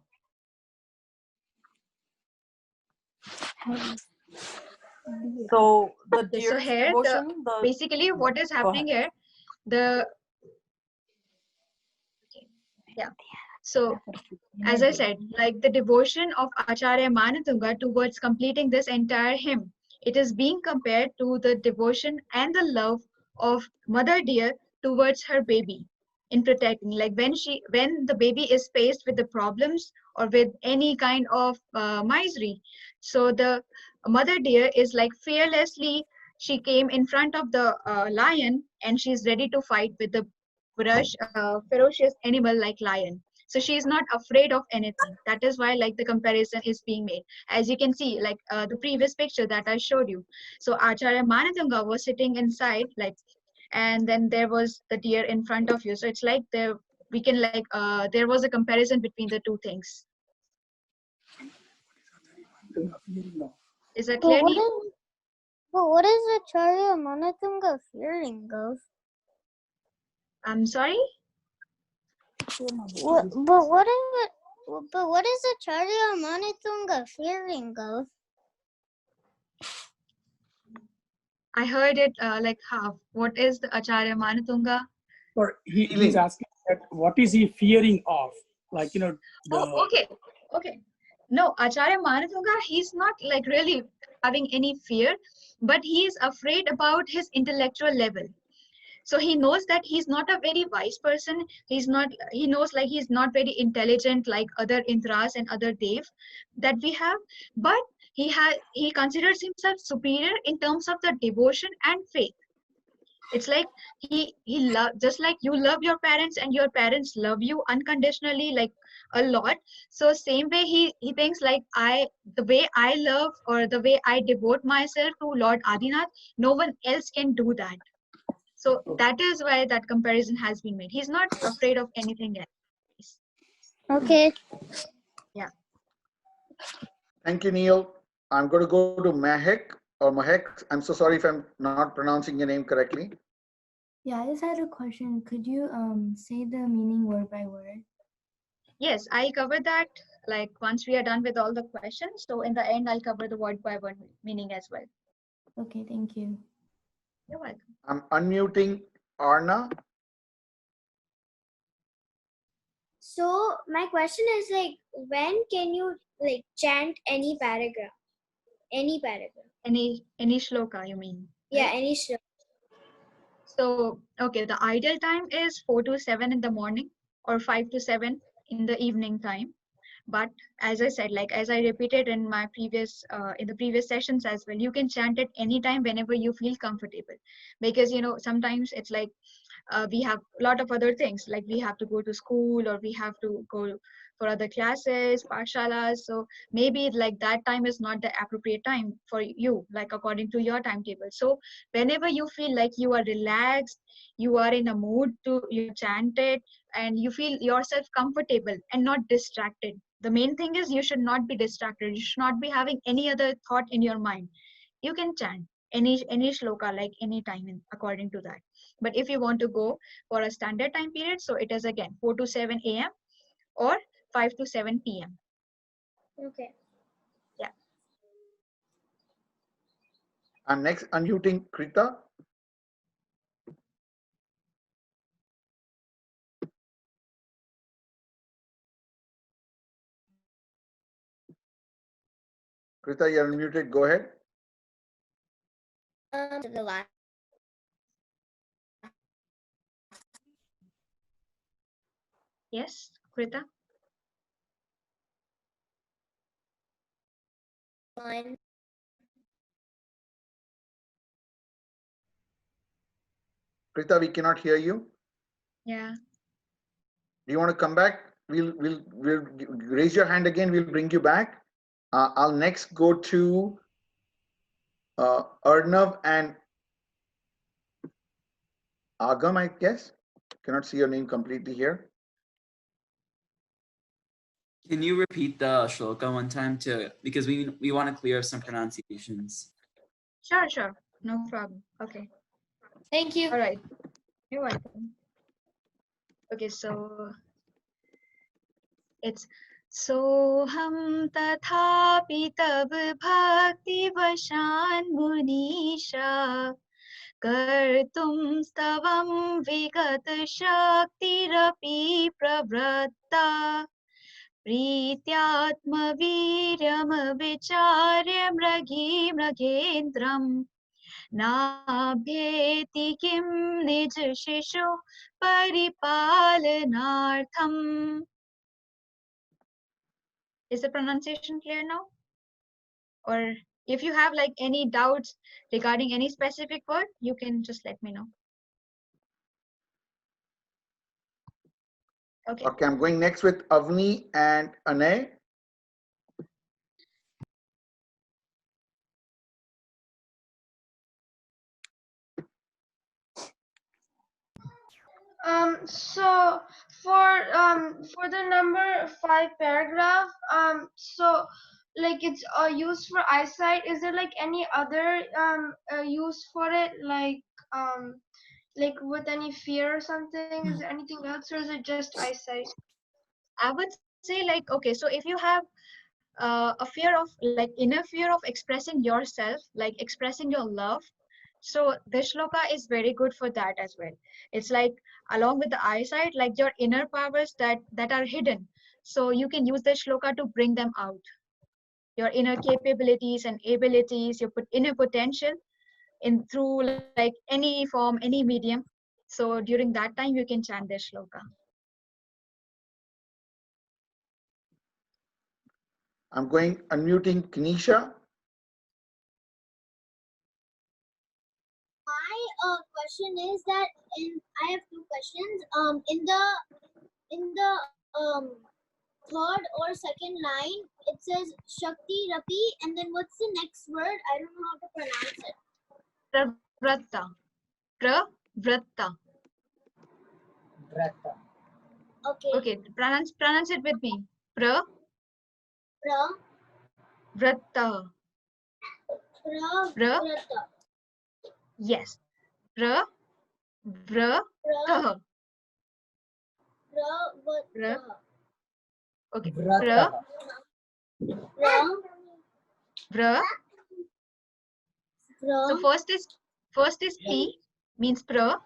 So the okay, so deer's here the devotion, the basically what is go happening ahead. here, the yeah. So as I said, like the devotion of Acharya Manatunga towards completing this entire hymn, it is being compared to the devotion and the love of mother deer towards her baby in protecting. Like when the baby is faced with the problems or with any kind of misery, so the mother deer is like fearlessly. She came in front of the lion and she's ready to fight with the ferocious animal like lion. So she is not afraid of anything. That is why like the comparison is being made. As you can see, like the previous picture that I showed you. So Acharya Manatunga was sitting inside, like, and then there was the deer in front of you. So it's like we can like there was a comparison between the two things. Is that clear? What is Acharya Manatunga fearing of? I'm sorry. But what is Acharya Manatunga fearing of? I heard it like half. What is the Acharya Manatunga? Or he's asking that what is he fearing of? Like, you know, Oh, okay. No, Acharya Manatunga, he's not like really having any fear, but he is afraid about his intellectual level. So he knows that he's not a very wise person. He knows like he's not very intelligent like other Indras and other Dev that we have, but he considers himself superior in terms of the devotion and faith. It's like he love, just like you love your parents and your parents love you unconditionally, like a lot. So same way he thinks like the way I love or the way I devote myself to Lord Adinath, no one else can do that. So that is why that comparison has been made. He's not afraid of anything else. Okay. Yeah. Thank you, Neil. I'm going to go to Mahek or Mahek. I'm so sorry if I'm not pronouncing your name correctly. Yeah, I just had a question. Could you say the meaning word by word? Yes, I'll cover that like once we are done with all the questions. So in the end, I'll cover the word by word meaning as well. Okay, thank you. You're welcome. I'm unmuting Arna. So my question is like, when can you like chant any paragraph? Any paragraph? Any shloka, you mean? Yeah, right? any shloka. So okay, the ideal time is 4 to 7 in the morning or 5 to 7 in the evening time. But as I said, like as I repeated in my previous in the previous sessions as well, you can chant it anytime whenever you feel comfortable, because you know sometimes it's like we have a lot of other things, like we have to go to school or we have to go for other classes, parshalas. So maybe like that time is not the appropriate time for you, like according to your timetable. So whenever you feel like you are relaxed, you are in a mood to you chant it, and you feel yourself comfortable and not distracted. The main thing is you should not be distracted. You should not be having any other thought in your mind. You can chant any shloka like any time according to that. But if you want to go for a standard time period, so it is again 4 to 7 a.m. or 5 to 7 p.m. Okay. Yeah. I'm next unmuting Krita. Krita, you're unmuted. Go ahead. To the last. Yes, Krita. Line. Krita, we cannot hear you. Yeah. Do you want to come back? We'll raise your hand again. We'll bring you back. I'll next go to Arnav and Agam, I guess. Cannot see your name completely here. Can you repeat the shloka one time because we want to clear up some pronunciations. Sure. No problem. Okay. Thank you. All right. You're welcome. Okay, so it's Soham tathapi tab bhakti vashan munisha kartum stavam vigat shaktirapi pravratta प्रीत्यात्म वीर्यम विचार्य मृगी मृगेन्द्रम नाभ्येति किम निज शिशु परिपालनार्थम. Is the pronunciation clear now? Or if you have like any doubts regarding any specific word, you can just let me know. Okay. Okay, I'm going next with Avni and Anay. So for the number 5 paragraph, so like it's used for eyesight. Is there like any other use for it, like with any fear or something? Is there anything else, or is it just eyesight? I would say like, okay, so if you have a fear of like inner fear of expressing yourself, like expressing your love, so this shloka is very good for that as well. It's like along with the eyesight, like your inner powers that are hidden, so you can use this shloka to bring them out, your inner capabilities and abilities, your inner potential in through like any form, any medium. So during that time you can chant this shloka. I'm going unmuting Kanisha. My question is that I have two questions. In the third or second line, it says Shakti Rapi, and then what's the next word? I don't know how to pronounce it. Pravratta. Pravratta. Okay. Okay, pronounce it with me. Pravratta. Pravrata. Yes. Pravrata. Pravrata. Okay. So first is P, means pra,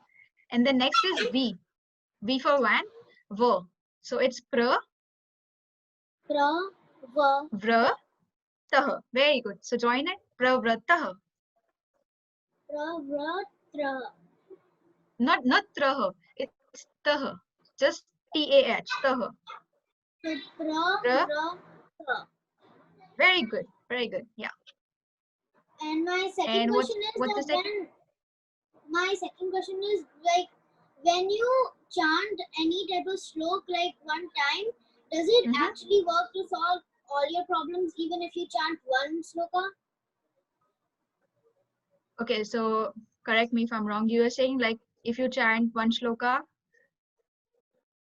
and the next is V. V for van, va. So it's vra, tah. Very good. So join it. Pravratah. Not trah. It's tah. Just TAH. Tah. Very good. Very good. Yeah. And my second And question is like when you chant any type of slok like one time, does it actually work to solve all your problems even if you chant one sloka? Okay, so correct me if I'm wrong. You are saying like if you chant one shloka,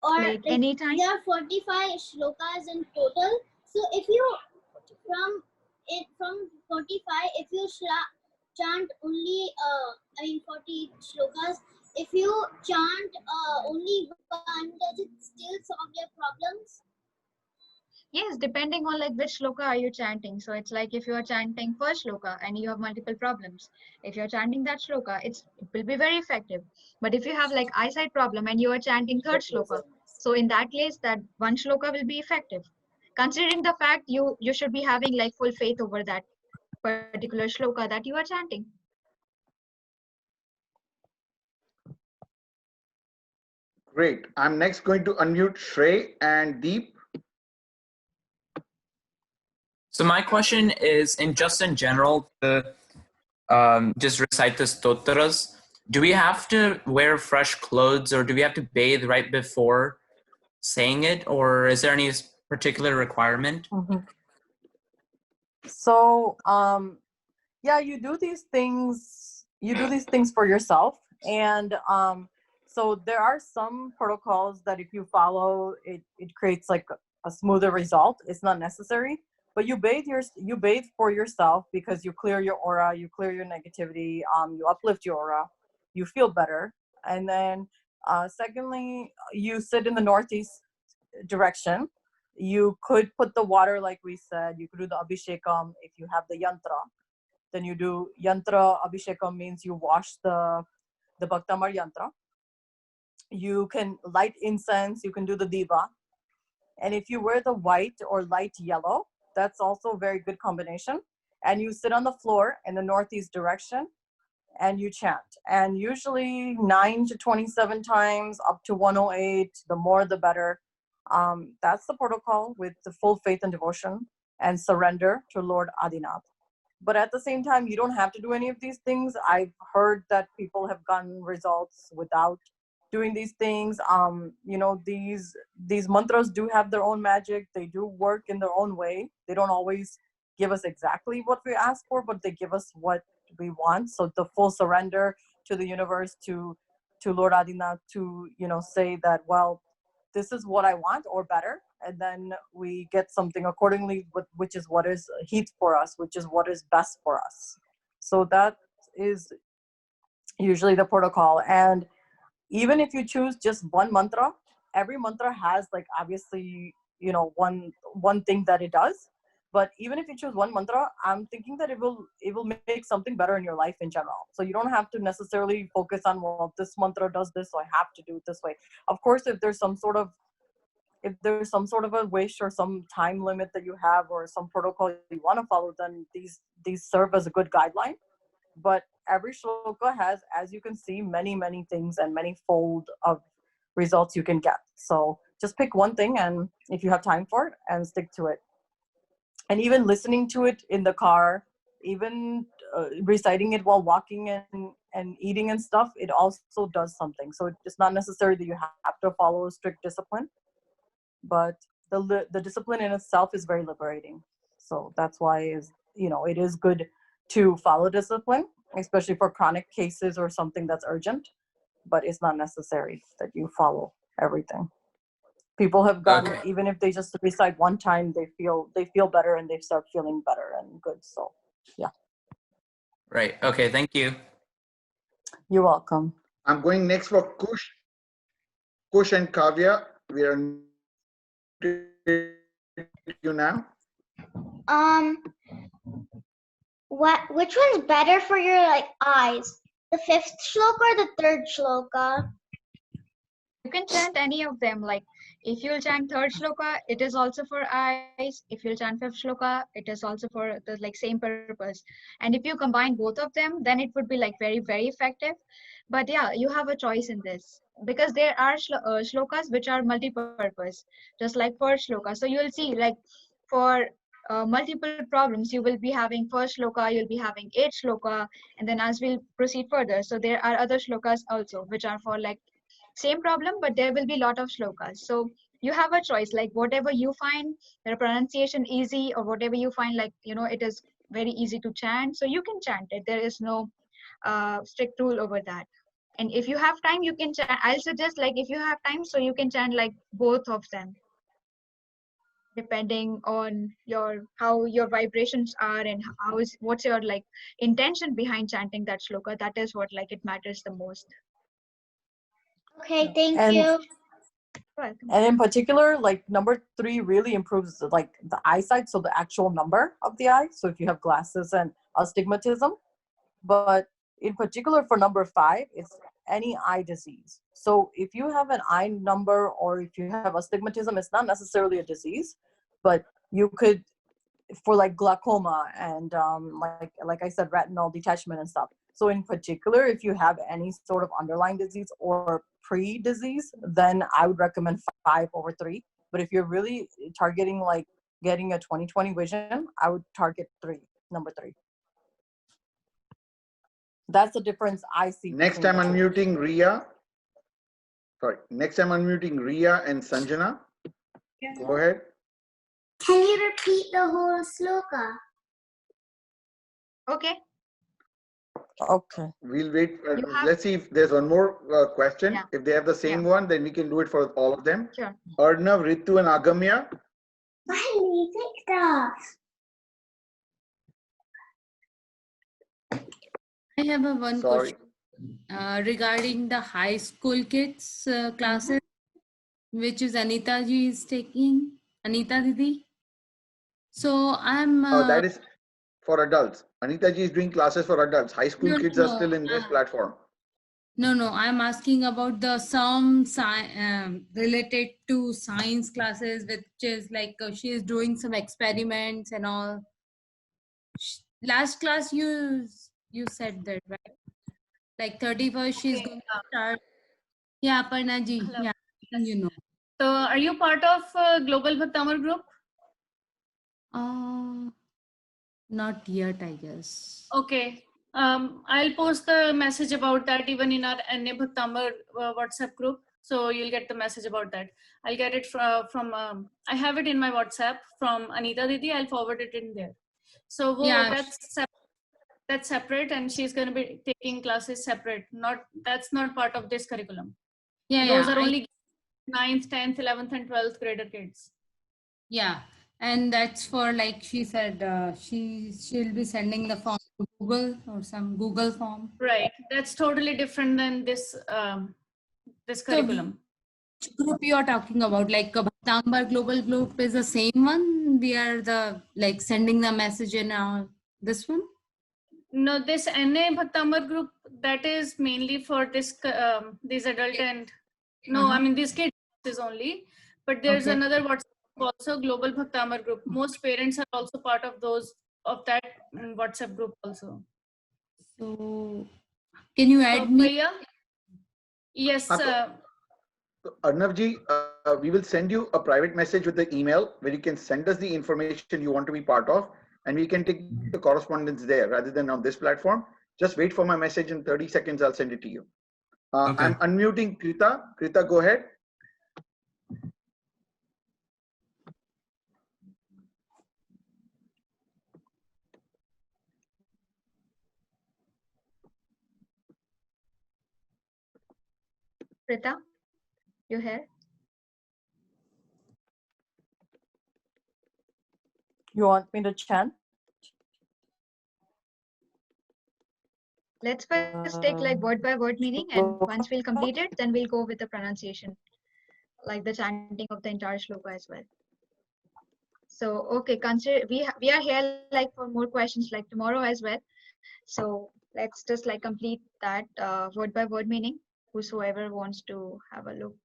Or like anytime? There are 45 shlokas in total. So if you from 45, if you chant only 40 shlokas, if you chant only one, does it still solve your problems? Yes, depending on like which shloka are you chanting. So it's like if you are chanting first shloka and you have multiple problems, if you're chanting that shloka, it will be very effective. But if you have like eyesight problem and you are chanting third shloka, so in that case that one shloka will be effective. Considering the fact you should be having like full faith over that particular shloka that you are chanting. Great. I'm next going to unmute Shrey and Deep. So my question is, in general, to just recite the stotras, do we have to wear fresh clothes or do we have to bathe right before saying it, or is there any particular requirement? So, yeah, you do these things for yourself. And so there are some protocols that if you follow, it creates like a smoother result. It's not necessary. But you bathe for yourself because you clear your aura, you clear your negativity, you uplift your aura. you feel better. And then secondly, you sit in the northeast direction. You could put the water, like we said, you could do the abhishekam if you have the yantra. Then you do yantra abhishekam, means you wash the Bhaktamar yantra. You can light incense, you can do the diva. And if you wear the white or light yellow, that's also a very good combination. And you sit on the floor in the northeast direction and you chant. And usually 9 to 27 times, up to 108, the more the better. That's the protocol, with the full faith and devotion and surrender to Lord Adinath. But at the same time, you don't have to do any of these things. I've heard that people have gotten results without doing these things. These mantras do have their own magic. They do work in their own way. They don't always give us exactly what we ask for, but they give us what we want. So the full surrender to the universe, to Lord Adinath, to say that, well, this is what I want, or better, and then we get something accordingly, which is what is heat for us, which is what is best for us. So that is usually the protocol. And even if you choose just one mantra, every mantra has, like, obviously, one thing that it does. But even if you choose one mantra, I'm thinking that it will make something better in your life in general. So you don't have to necessarily focus on, well, this mantra does this, so I have to do it this way. Of course, if there's some sort of a wish or some time limit that you have, or some protocol you want to follow, then these serve as a good guideline. But every shloka has, as you can see, many, many things and many fold of results you can get. So just pick one thing, and if you have time for it, and stick to it. And even listening to it in the car, even reciting it while walking and eating and stuff, it also does something. So it's not necessary that you have to follow a strict discipline, but the discipline in itself is very liberating. So that's why it is good to follow discipline, especially for chronic cases or something that's urgent. But it's not necessary that you follow everything. People have gotten, even if they just recite one time, they feel better, and they start feeling better and good. So yeah. Right. Okay. Thank you. You're welcome. I'm going next for Kush and Kavya. We are you now. Which one's better for your eyes? The 5th shloka or the 3rd shloka? You can chant any of them. Like, if you'll chant 3rd shloka, it is also for eyes. If you'll chant 5th shloka, it is also for the same purpose. And if you combine both of them, then it would be very, very effective. But yeah, you have a choice in this, because there are shlokas which are multi-purpose, just like 1st shloka. So you'll see, for multiple problems, you will be having 1st shloka, you'll be having 8th shloka, and then as we'll proceed further, so there are other shlokas also which are for same problem, but there will be a lot of shlokas. So you have a choice, whatever you find the pronunciation easy, or whatever you find it is very easy to chant, so you can chant it. There is no strict rule over that. And if you have time, you can chant. I'll suggest if you have time, so you can chant both of them, depending on how your vibrations are, and what's your intention behind chanting that shloka. That is what it matters the most. Okay, thank you. And in particular, number 3 really improves the eyesight, so the actual number of the eye. So if you have glasses and astigmatism, but in particular for number 5, it's any eye disease. So if you have an eye number, or if you have astigmatism, it's not necessarily a disease, but you could, for glaucoma and like I said, retinal detachment and stuff. So in particular, if you have any sort of underlying disease or pre-disease, then I would recommend 5 over 3. But if you're really targeting getting a 20/20 vision, I would target number 3. That's the difference I see. Next I'm unmuting Ria. Sorry. Next I'm unmuting Ria and Sanjana. Yeah. Go ahead. Can you repeat the whole sloka? Okay. Okay. We'll wait. Let's see if there's one more question. Yeah. If they have the same one, then we can do it for all of them. Sure. Arnav, Ritu, and Agamya. Finally, TikTok. I have one Sorry. question. regarding the high school kids classes, which is Anita ji is taking, Anita Didi. So I'm. That is for adults. Anita ji is doing classes for adults. High school No, kids no, are still in this platform. No, I'm asking about the some related to science classes, which is like she is doing some experiments and all. Last class you said that, right? Like 31st, she's going to start. Yeah, Aparna ji. Hello. Yeah, you know. So, are you part of Global Bhaktamar group? Not yet, I guess. Okay. I'll post the message about that even in our NA Bhaktamar WhatsApp group. So you'll get the message about that. I'll get it from I have it in my WhatsApp from Anita Didi. I'll forward it in there. So Yeah. that's separate, and she's going to be taking classes separate. That's not part of this curriculum. Yeah, Those yeah, are only 9th, 10th, 11th, and 12th grader kids. Yeah, and that's for, like she said, she'll be sending the form to Google or some Google form. Right. That's totally different than this this curriculum. Which group you are talking about? Like Bhaktamar Global Group is the same one. We are the like sending the message in this one. No, this NA Bhaktamar group, that is mainly for this these adult and no, I mean these kids is only. But there's another WhatsApp group also, Global Bhaktamar group. Most parents are also part of that WhatsApp group also. So can you add me? Yes. Arnav ji, we will send you a private message with the email where you can send us the information you want to be part of, and we can take the correspondence there rather than on this platform. Just wait for my message. In 30 seconds, I'll send it to you. I'm unmuting Krita. Krita, go ahead. Krita, you here? You want me to chant? Let's first take like word by word meaning, and once we'll complete it, then we'll go with the pronunciation, like the chanting of the entire shloka as well. So, okay, consider we are here like for more questions like tomorrow as well. So let's just like complete that word by word meaning. Whosoever wants to have a look,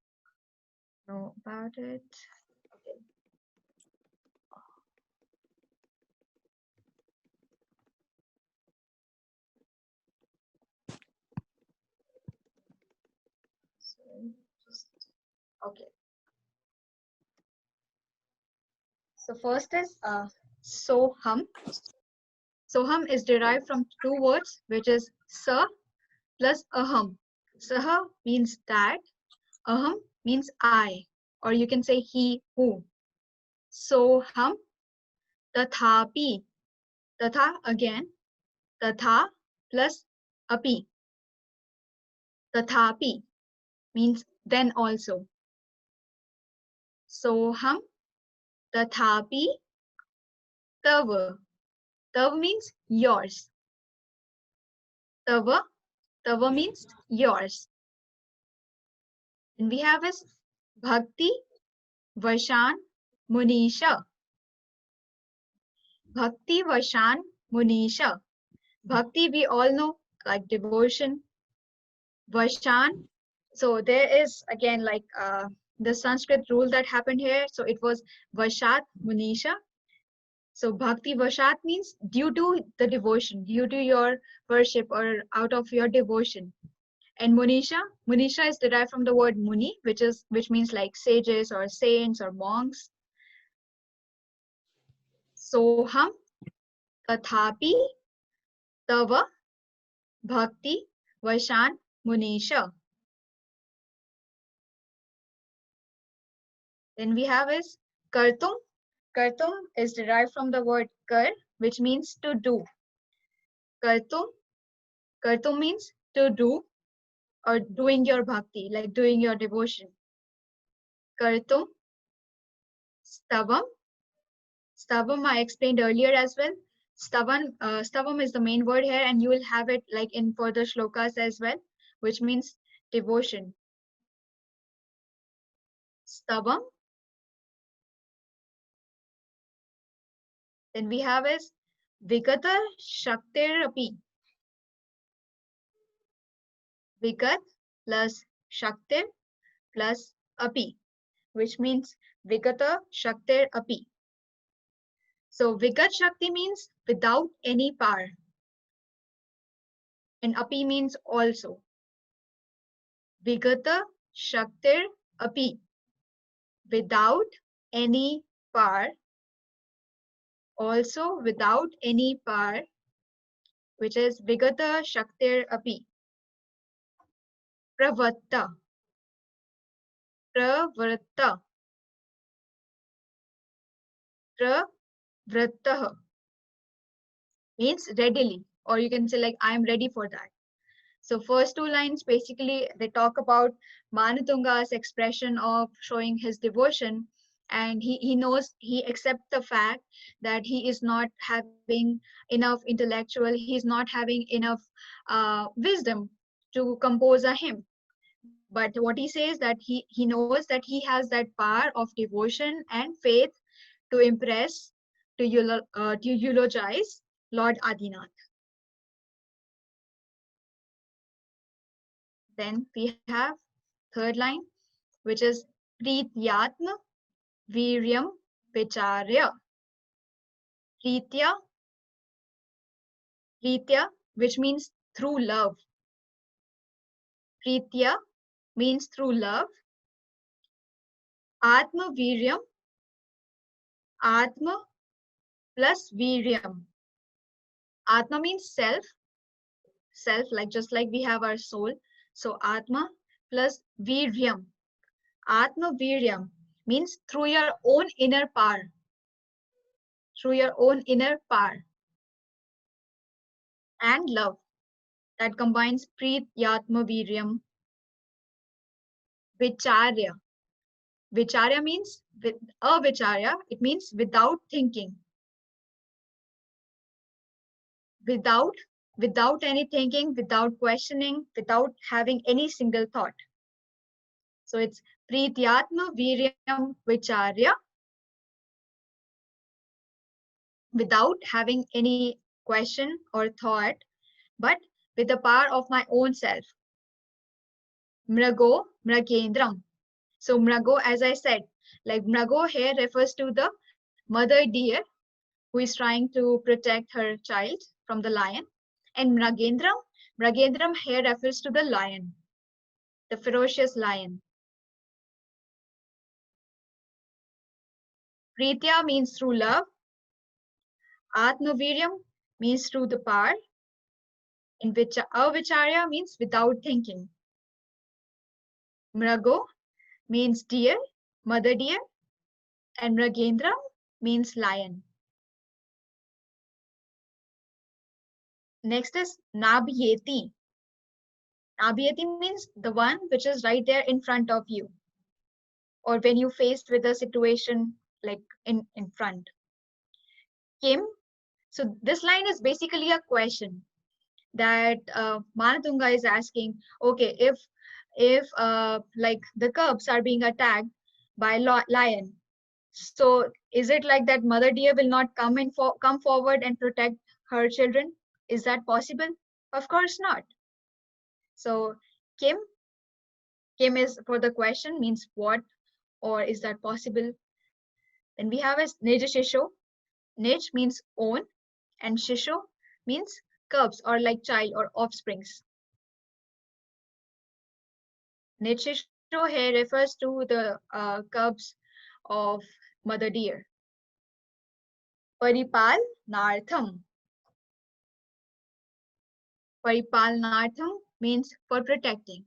know about it. Okay. So just okay. So first is soham. Soham is derived from two words, which is sa plus aham. Saha means that, aham means I, or you can say he, who. Soham, tathapi, tatha again, tatha plus api. Tathapi means then also. Soham, tathapi, tava. Tava means yours. Tava, tava means yours. And we have is bhakti, vashan, munisha. Bhakti, vashan, munisha. Bhakti, we all know, like devotion. Vashan, so there is again like the Sanskrit rule that happened here. So it was vashat, munisha. So bhakti vashat means due to the devotion, due to your worship or out of your devotion. And munisha is derived from the word muni, which means like sages or saints or monks. Soham, tathapi, tava, bhakti, vashan, munisha. Then we have is kartum. Kartum is derived from the word kar, which means to do. Kartum means to do or doing your bhakti, like doing your devotion. Kartum. Stavam. Stavam I explained earlier as well. Stavam is the main word here, and you will have it like in further shlokas as well. which means devotion. Stavam. Then we have is Vigata Shaktir Api. Vigat plus Shaktir plus Api, which means Vigata Shaktir Api. So Vigat Shakti means without any power. And Api means also. Vigata Shaktir Api. Without any power. Also without any power, which is Vigata Shaktir Api. Pravatta. Pravratta. Pravrattah means readily, or you can say like I am ready for that. So first two lines basically they talk about Manatunga's expression of showing his devotion, and he knows, he accepts the fact that he is not having enough intellectual, he's not having enough wisdom to compose a hymn. But what he says that he knows that he has that power of devotion and faith to impress, to eulogize Lord Adinath. Then we have third line, which is Prityatma Viryam Vicharya. Pritya, which means through love. Pritya means through love. Atma Viryam, Atma plus Viryam. Atma means self, like just like we have our soul. So Atma plus Viryam. Atma Viryam means through your own inner power. Through your own inner power. And love. That combines Preet Yatma Viryam. Vicharya. Vicharya means avicharya, it means without thinking. Without any thinking, without questioning, without having any single thought. So it's Prityatma Viryam Vicharya, without having any question or thought, but with the power of my own self. Mrago Mragendram. So Mrago, as I said, like Mrago here refers to the mother deer who is trying to protect her child from the lion. And Mragendram here refers to the lion, the ferocious lion. Pritya means through love. Atmaviryam means through the power. And avicharya means without thinking. Mrago means deer, mother deer. And Mragendram means lion. Next is Nabhyeti. Nabhyeti means the one which is right there in front of you, or when you faced with a situation like in front. Kim. So this line is basically a question that Manatunga is asking. Okay, if like the cubs are being attacked by lion, so is it like that mother deer will not come forward and protect her children? Is that possible? Of course not. So Kim is for the question, means what, or is that possible? Then we have as Nij Shisho. Nij means own, and Shisho means cubs or like child or offsprings. Nij Shisho here refers to the cubs of mother deer. Paripal Nartham. Paripal Nartham means for protecting.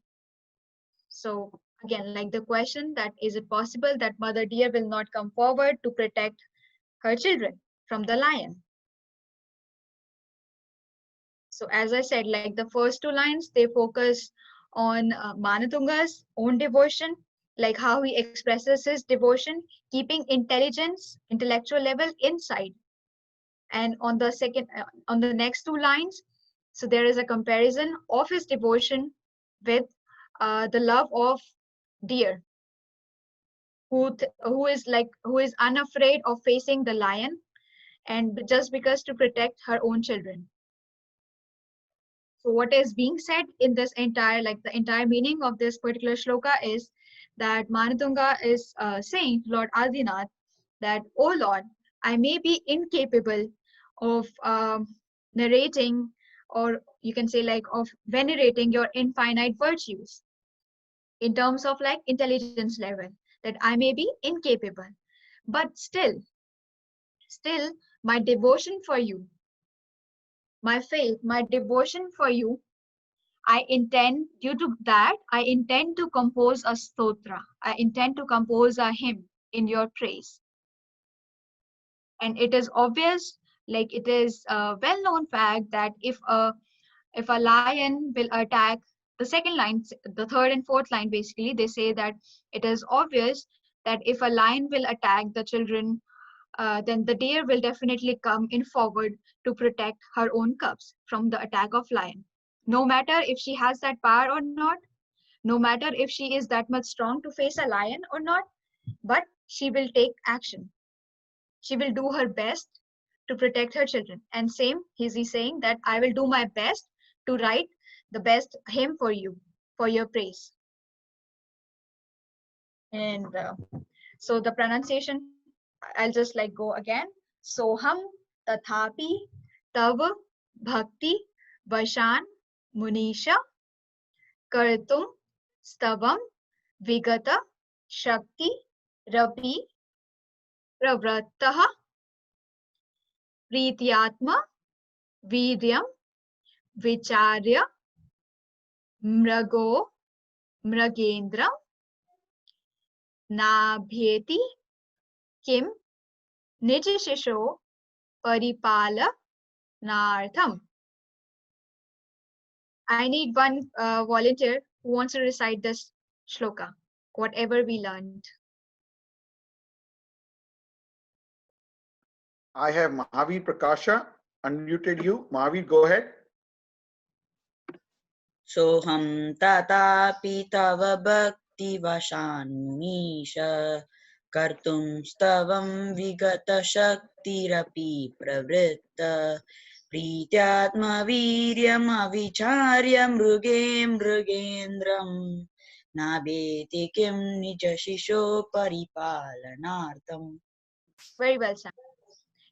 So again, like the question that is it possible that mother deer will not come forward to protect her children from the lion? So as I said, like the first two lines, they focus on Manatunga's own devotion, like how he expresses his devotion, keeping intellectual level inside. And on the next two lines, so there is a comparison of his devotion with the love of deer, who is unafraid of facing the lion, and just because to protect her own children. So what is being said in this entire, like the entire meaning of this particular shloka is that Manatunga is saying to Lord Adinath that, oh Lord, I may be incapable of narrating, or you can say like of venerating your infinite virtues in terms of like intelligence level, that I may be incapable, but still my devotion for you, my faith, my devotion for you, due to that, I intend to compose a stotra. I intend to compose a hymn in your praise. And it is obvious, like it is a well-known fact that if a lion will attack the second line, the third and fourth line, basically, they say that it is obvious that if a lion will attack the children, then the deer will definitely come in forward to protect her own cubs from the attack of lion. No matter if she has that power or not, no matter if she is that much strong to face a lion or not, but she will take action. She will do her best to protect her children. And same, he's saying that I will do my best to write the best hymn for you, for your praise. And so the pronunciation, I'll just like go again. Soham tathapi tav bhakti vashan munisha kartum stavam vigata shakti rapi pravrattah प्रीत्यात्मा वीर्यम विचार्य मृगेन्द्र नाभ्येति किम निज शिशो परिपालनार्थम. I need one volunteer who wants to recite this shloka, whatever we learned. I have Mahavir Prakasha unmuted you. Mahavir, go ahead. Soham tatapi tava bhakti vashanunisha kartum stavam vigata shaktirapi pravritta Prityatma viryam avicharya mrugendram nabeti kim nija shisho paripalanartam. Very well, Sam.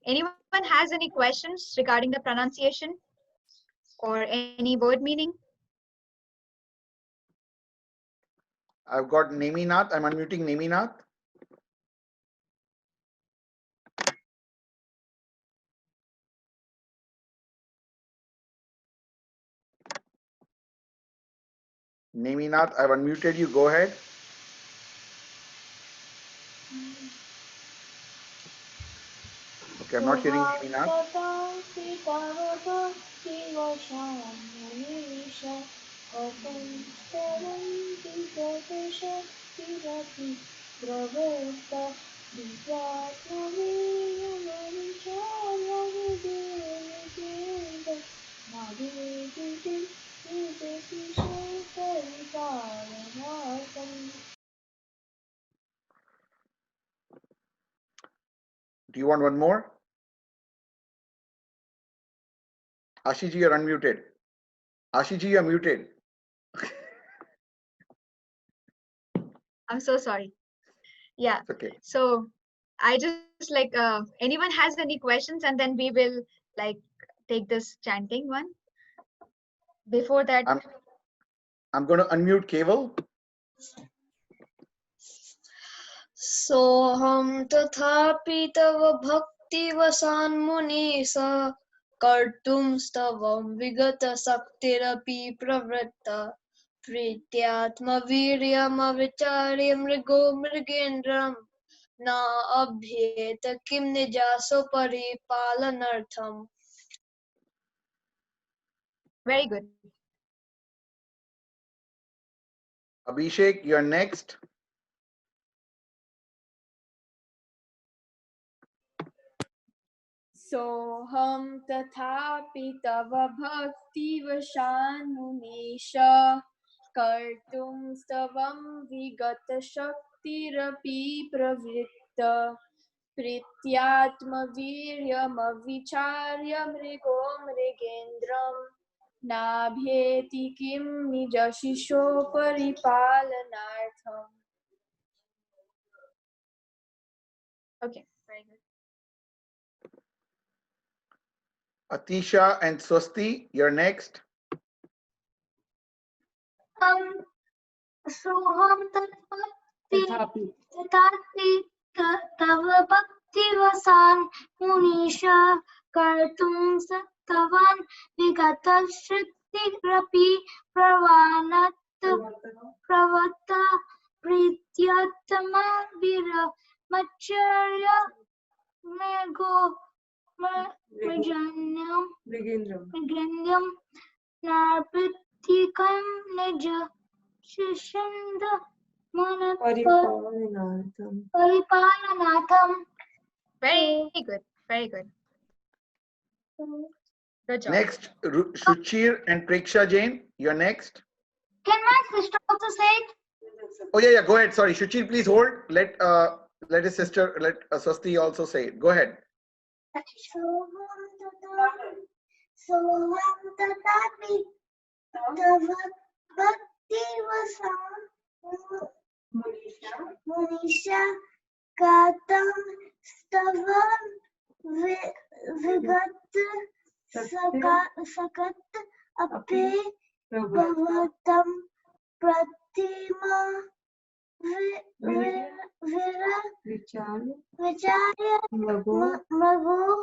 Anyone has any questions regarding the pronunciation or any word meaning? I've got Neminath. I'm unmuting Neminath. Neminath, I've unmuted you. Go ahead. Okay, I'm not hearing Neminath. Do you want one more? Ashiji, you're unmuted. Ashiji, you're muted. I'm so sorry. Yeah. Okay. So I just like anyone has any questions, and then we will like take this chanting one. Before that, I'm going to unmute Keval. Soham tathapi tava bhakti vasan munisa kartum stavam vigata saktirapi pravritta prityatma viryam avicharyam mrigo mrigendram na abhyeta kim nijaso paripalanartham. very good. Abhishek, you're next. Soham tathapi tava bhakti vashan munisha कर्तुं स्तवं विगतशक्तिरपि प्रवृत्ता प्रीत्यात्मवीर्यमविचार्य मृगो मृगेन्द्रं नाभ्येति किं निजशिशो परिपालनार्थम्. Okay, very good. Atisha and Swasti, you're next. सोहम तथापि तव भक्तिवसान मुनीशा कर्तुं सत्तवान् विगतश्रुतिरपि प्रवत्ता प्रीत्यात्मा विरमचर्य मृगेन्द्रं नार्पितिकं निज शिशन्द परिपालनार्थं. Very good. Very good. Good job. Next, Shuchir and Preksha Jain, you're next. Can my sister also say it? Oh yeah, go ahead. Sorry, Shuchir, please hold. Let his sister, let Swasti also say it. Go ahead. Soham tatapi tava bhaktivasan munisha katam stavam vigat sakat ape bhavatam pratima vira vicharya mago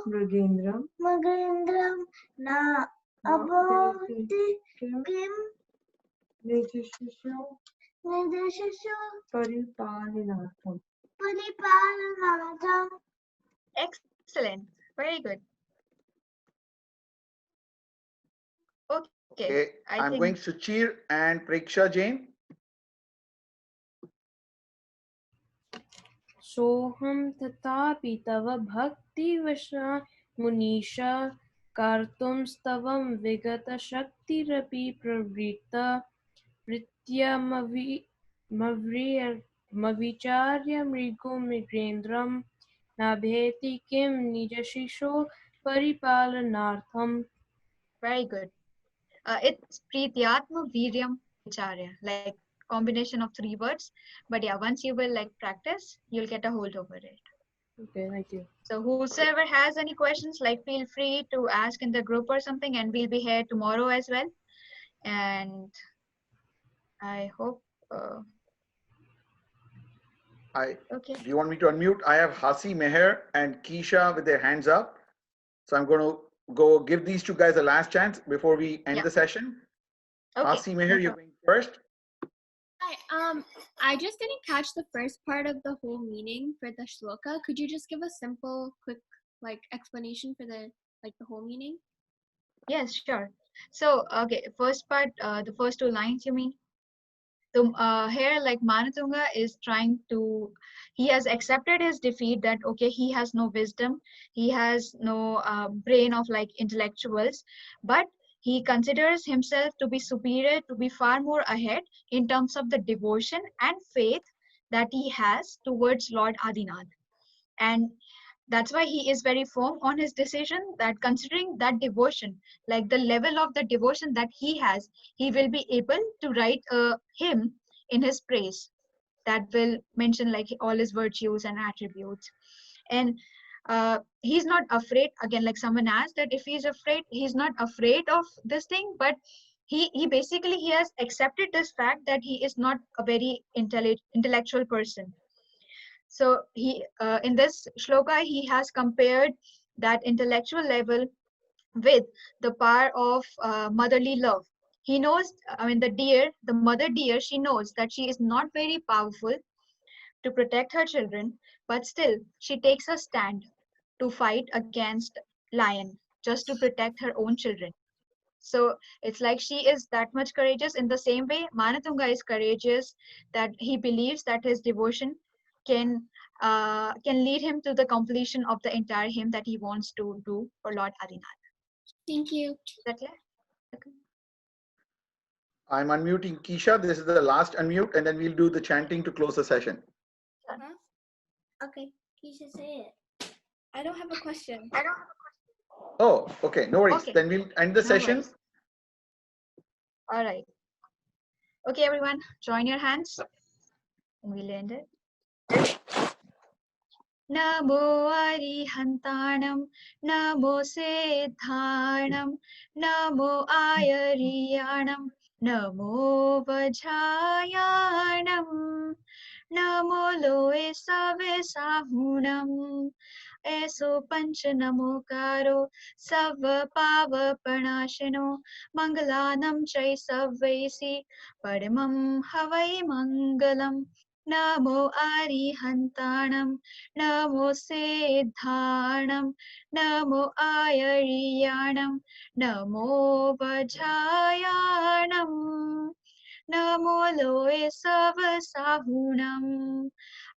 mrgendram na abhoti kim nidashishu paripalanatham. Excellent. Very good. Okay. I'm going Shuchir and Preksha Jain. सोहम तथापि तव भक्तिवशा मुनीशा कर्तुं स्तवं विगतशक्तिरपि प्रवृत्ता प्रीत्यमविचार्य मृगो मृगेन्द्रं नाभेति किं निजशिशो परिपालनार्थम्. Very good. It's Prityatma Viryam Vicharya, like combination of 3 words. But yeah, once you will like practice, you'll get a hold over it. Okay, thank you. So whosoever has any questions, like feel free to ask in the group or something, and we'll be here tomorrow as well. And I hope. Okay. Do you want me to unmute? I have Hasi, Meher, and Keisha with their hands up. So I'm going to go give these 2 guys a last chance before we end the session. Okay. Hasi, Meher, you're going first. Hi. I just didn't catch the first part of the whole meaning for the shloka. Could you just give a simple, quick, explanation for the whole meaning? Yes, sure. So, okay, first part, the first 2 lines, you mean? So here, like Manatunga is trying to, he has accepted his defeat that, okay, he has no wisdom, he has no brain of like intellectuals, but he considers himself to be superior, to be far more ahead in terms of the devotion and faith that he has towards Lord Adinath. And that's why he is very firm on his decision that considering that devotion, like the level of the devotion that he has, he will be able to write a hymn in his praise that will mention like all his virtues and attributes. And he's not afraid, again, like someone asked that if he's afraid, he's not afraid of this thing, but he basically, he has accepted this fact that he is not a very intellectual person. So he in this shloka, he has compared that intellectual level with the power of motherly love. He knows, I mean, the mother deer, she knows that she is not very powerful to protect her children, but still she takes a stand to fight against lion just to protect her own children. So it's like she is that much courageous. In the same way, Manatunga is courageous, that he believes that his devotion can lead him to the completion of the entire hymn that he wants to do for Lord Adinath. Thank you. Is that clear? Okay. I'm unmuting Keisha. This is the last unmute, and then we'll do the chanting to close the session. Okay, Keisha, say it. I don't have a question. Oh, okay. No worries. Okay. Then we'll end the No session. worries. All right. Okay, everyone, join your hands and we'll end it. Namo Arihantanam, Namo Siddhanam, Namo Ayariyanam, Namo Vajrayanam, Namo Loe Save Sahunam, Eso Panch Namokaro, Sava Pava Panashino, Mangalanam Chai Savvaisi, Padamam Havai Mangalam, Namo Arihantanam, Namo Siddhanam, Namo Ayariyanam, Namo Vajrayanam, Namo Loe Sava Sahunam,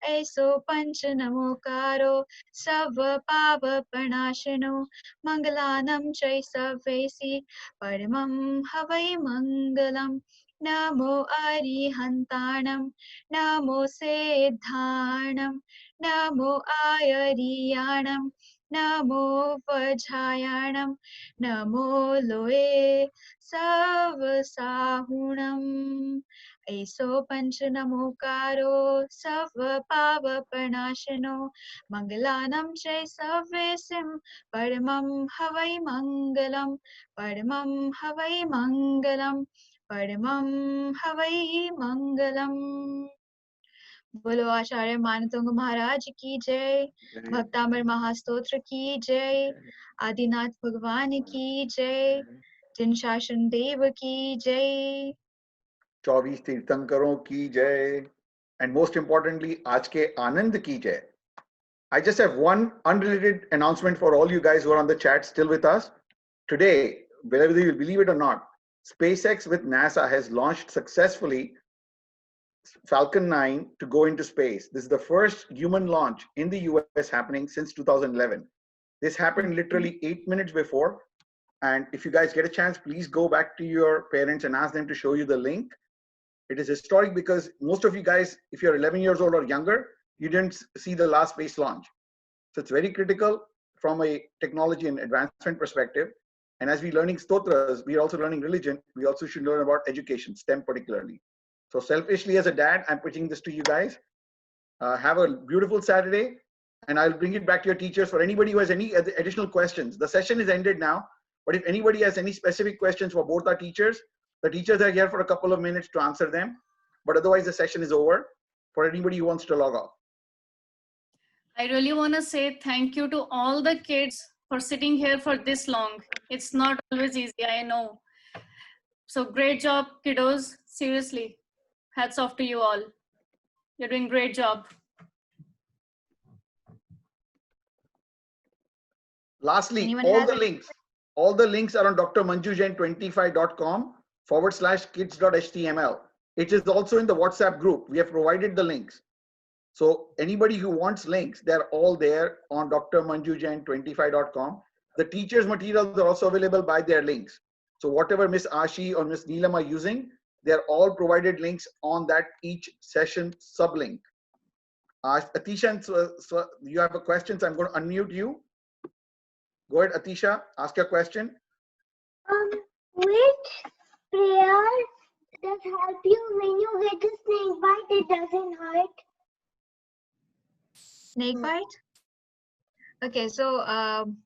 Aiso Panch Namokaro, Sava Pava Panashino, Mangalanam Chai Savvaisi, Paramam Havai Mangalam, Namo Arihantanam, Namo Siddhanam, Namo Ayariyanam, Namo Vajrayanam, Namo Loe Savasahunam, Aiso Panchanamokaro, Sava Pava Panashino, Mangalanam Chai Savvesim, Paramam Havai Mangalam, Paramam Havai Mangalam, Paramam Havai Mangalam. बोलो आचार्य मानतुंग महाराज की जय, भक्तामर महास्तोत्र की जय, आदिनाथ भगवान की जय, जिन शासन देव की जय, 24 तीर्थंकरों की जय, and most importantly, आज के आनंद की जय. I just have one unrelated announcement for all you guys who are on the chat still with us. Today, whether you believe it or not, SpaceX with NASA has launched successfully Falcon 9 to go into space. This is the first human launch in the US happening since 2011. This happened literally 8 minutes before. And if you guys get a chance, please go back to your parents and ask them to show you the link. It is historic because most of you guys, if you're 11 years old or younger, you didn't see the last space launch. So it's very critical from a technology and advancement perspective. And as we're learning stotras, we're also learning religion. We also should learn about education, STEM particularly. So selfishly as a dad, I'm pitching this to you guys. Have a beautiful Saturday, and I'll bring it back to your teachers for anybody who has any additional questions. The session is ended now, but if anybody has any specific questions for both our teachers, the teachers are here for a couple of minutes to answer them. But otherwise, the session is over for anybody who wants to log off. I really want to say thank you to all the kids for sitting here for this long. It's not always easy, I know. So great job, kiddos. Seriously, hats off to you all. You're doing a great job. Lastly, Anyone all has the any- links, all the links are on drmanjujain25.com/kids.html. It is also in the WhatsApp group. We have provided the links. So anybody who wants links, they're all there on drmanjujain25.com. The teachers' materials are also available by their links. So whatever Miss Ashi or Miss Neelam are using, they're all provided links on that each session sublink. Atisha, so you have a question, so I'm going to unmute you. Go ahead, Atisha, ask your question. Which prayer does help you when you get a snake bite? It doesn't hurt. snake bite? Okay, so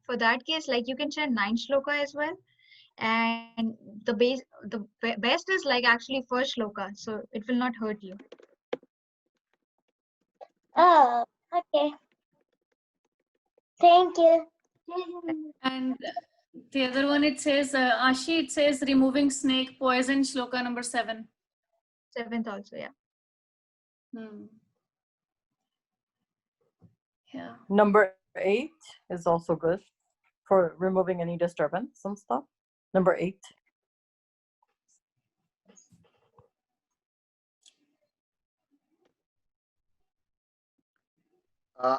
for that case, like you can share 9 shloka as well. And the best is like actually first shloka, so it will not hurt you. Oh, okay. Thank you. And the other one, it says, Ashi, it says removing snake poison, shloka number 7. 7th also, yeah. Yeah. Number 8 is also good for removing any disturbance and stuff. Number 8.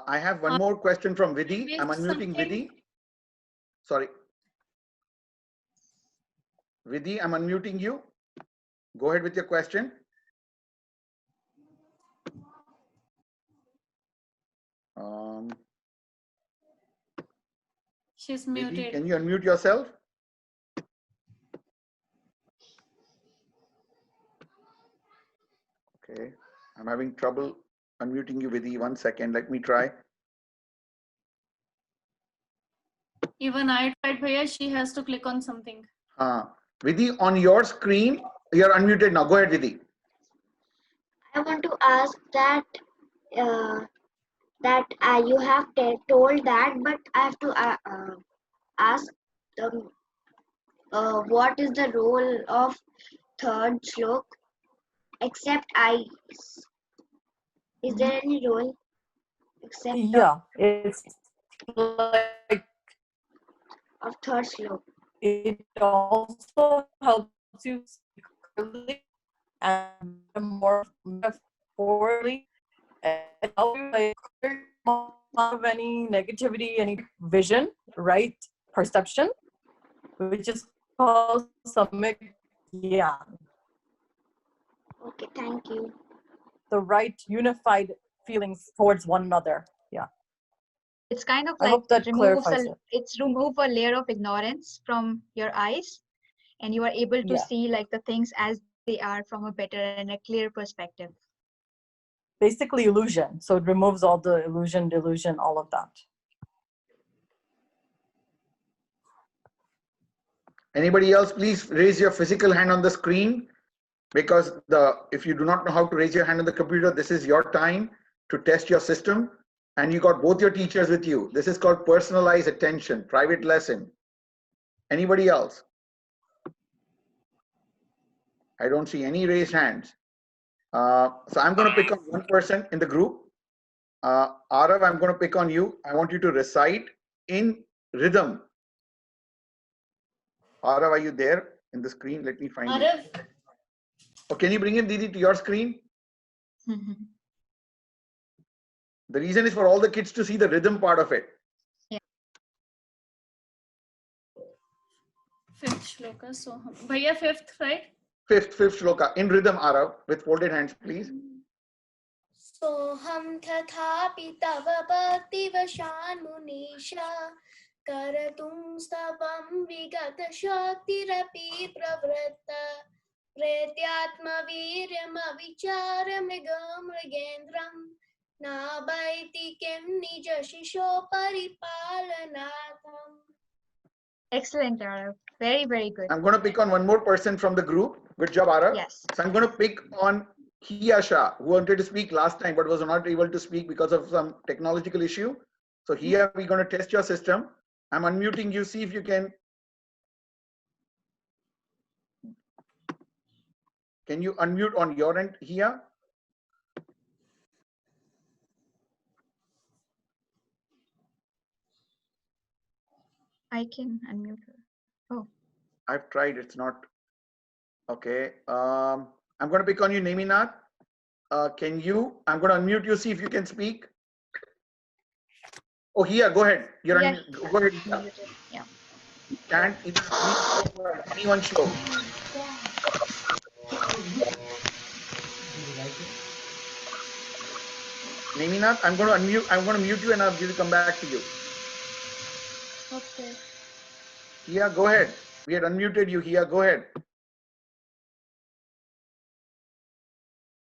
I have one more question from Vidhi. I'm unmuting Vidhi. Sorry. Vidhi, I'm unmuting you. Go ahead with your question. She's Vidhi, muted. can you unmute yourself? Okay, I'm having trouble unmuting you, Vidhi. 1 second, let me try. Even I tried, Bhaiya. She has to click on something. Vidhi, on your screen, you're unmuted now. Go ahead, Vidhi. I want to ask that you have told that, but I have to ask what is the role of third slok except eyes? Is there any role except it's like of third slok? It also helps you see clearly and more metaphorically, and help you like clear of any negativity, any vision, right perception, which is called samik gyan. Okay, thank you. The right unified feelings towards one another. Yeah. It's kind of I like hope that clarifies it's remove a layer of ignorance from your eyes, and you are able to see like the things as they are from a better and a clear perspective. Basically illusion. So it removes all the illusion, delusion, all of that. Anybody else, please raise your physical hand on the screen, because if you do not know how to raise your hand on the computer, this is your time to test your system. And you got both your teachers with you. This is called personalized attention, private lesson. Anybody else? I don't see any raised hands. So I'm going to pick on one person in the group. Arav, I'm going to pick on you. I want you to recite in rhythm. Arav, are you there in the screen? Let me find you. Oh, can you bring him, Didi, to your screen? The reason is for all the kids to see the rhythm part of it. Yeah. Fifth shloka. So, Bhaiya, fifth, right? Fifth shloka in rhythm, Arav, with folded hands, please. Soham tathapi tava bhaktivashan munisha karatum stavam vigata shaktirapi pravratta pretyatma viryam avicharam mrigam mrigendram nabaiti kim nija shisho paripalanatham. Excellent, Arav. Very, very good. I'm going to pick on one more person from the group. Good job, Arav. Yes. So I'm going to pick on Hiyasha, who wanted to speak last time but was not able to speak because of some technological issue. So here we're going to test your system. I'm unmuting you. See if you can. Can you unmute on your end here? I can unmute her. Oh. I've tried. It's not. Okay. I'm going to pick on you, Neminath. Can you? I'm going to unmute you. See if you can speak. Oh, here. Go ahead. You're Yeah. Go ahead. Yeah. Stand in anyone show. Neminath, I'm going to unmute. I'm going to mute you and I'll come back to you. Okay. Here, go ahead. We had unmuted you here. Go ahead. Do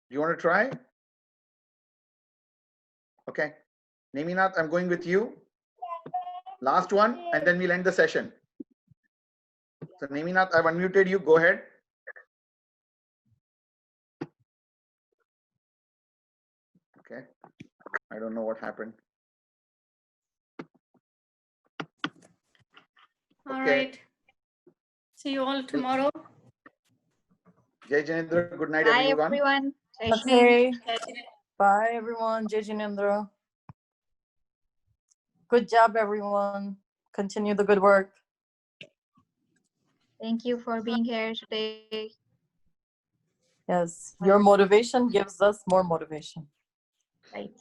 you want to try? Okay. Neminath, I'm going with you. Last one, and then we'll end the session. So Neminath, I've unmuted you. Go ahead. Okay. I don't know what happened. All right. See you all tomorrow. Jai Janendra. Good night, Bye, everyone. everyone. Okay. Bye, everyone. Jai Jinendra. Good job, everyone. Continue the good work. Thank you for being here today. Yes, your motivation gives us more motivation. Right.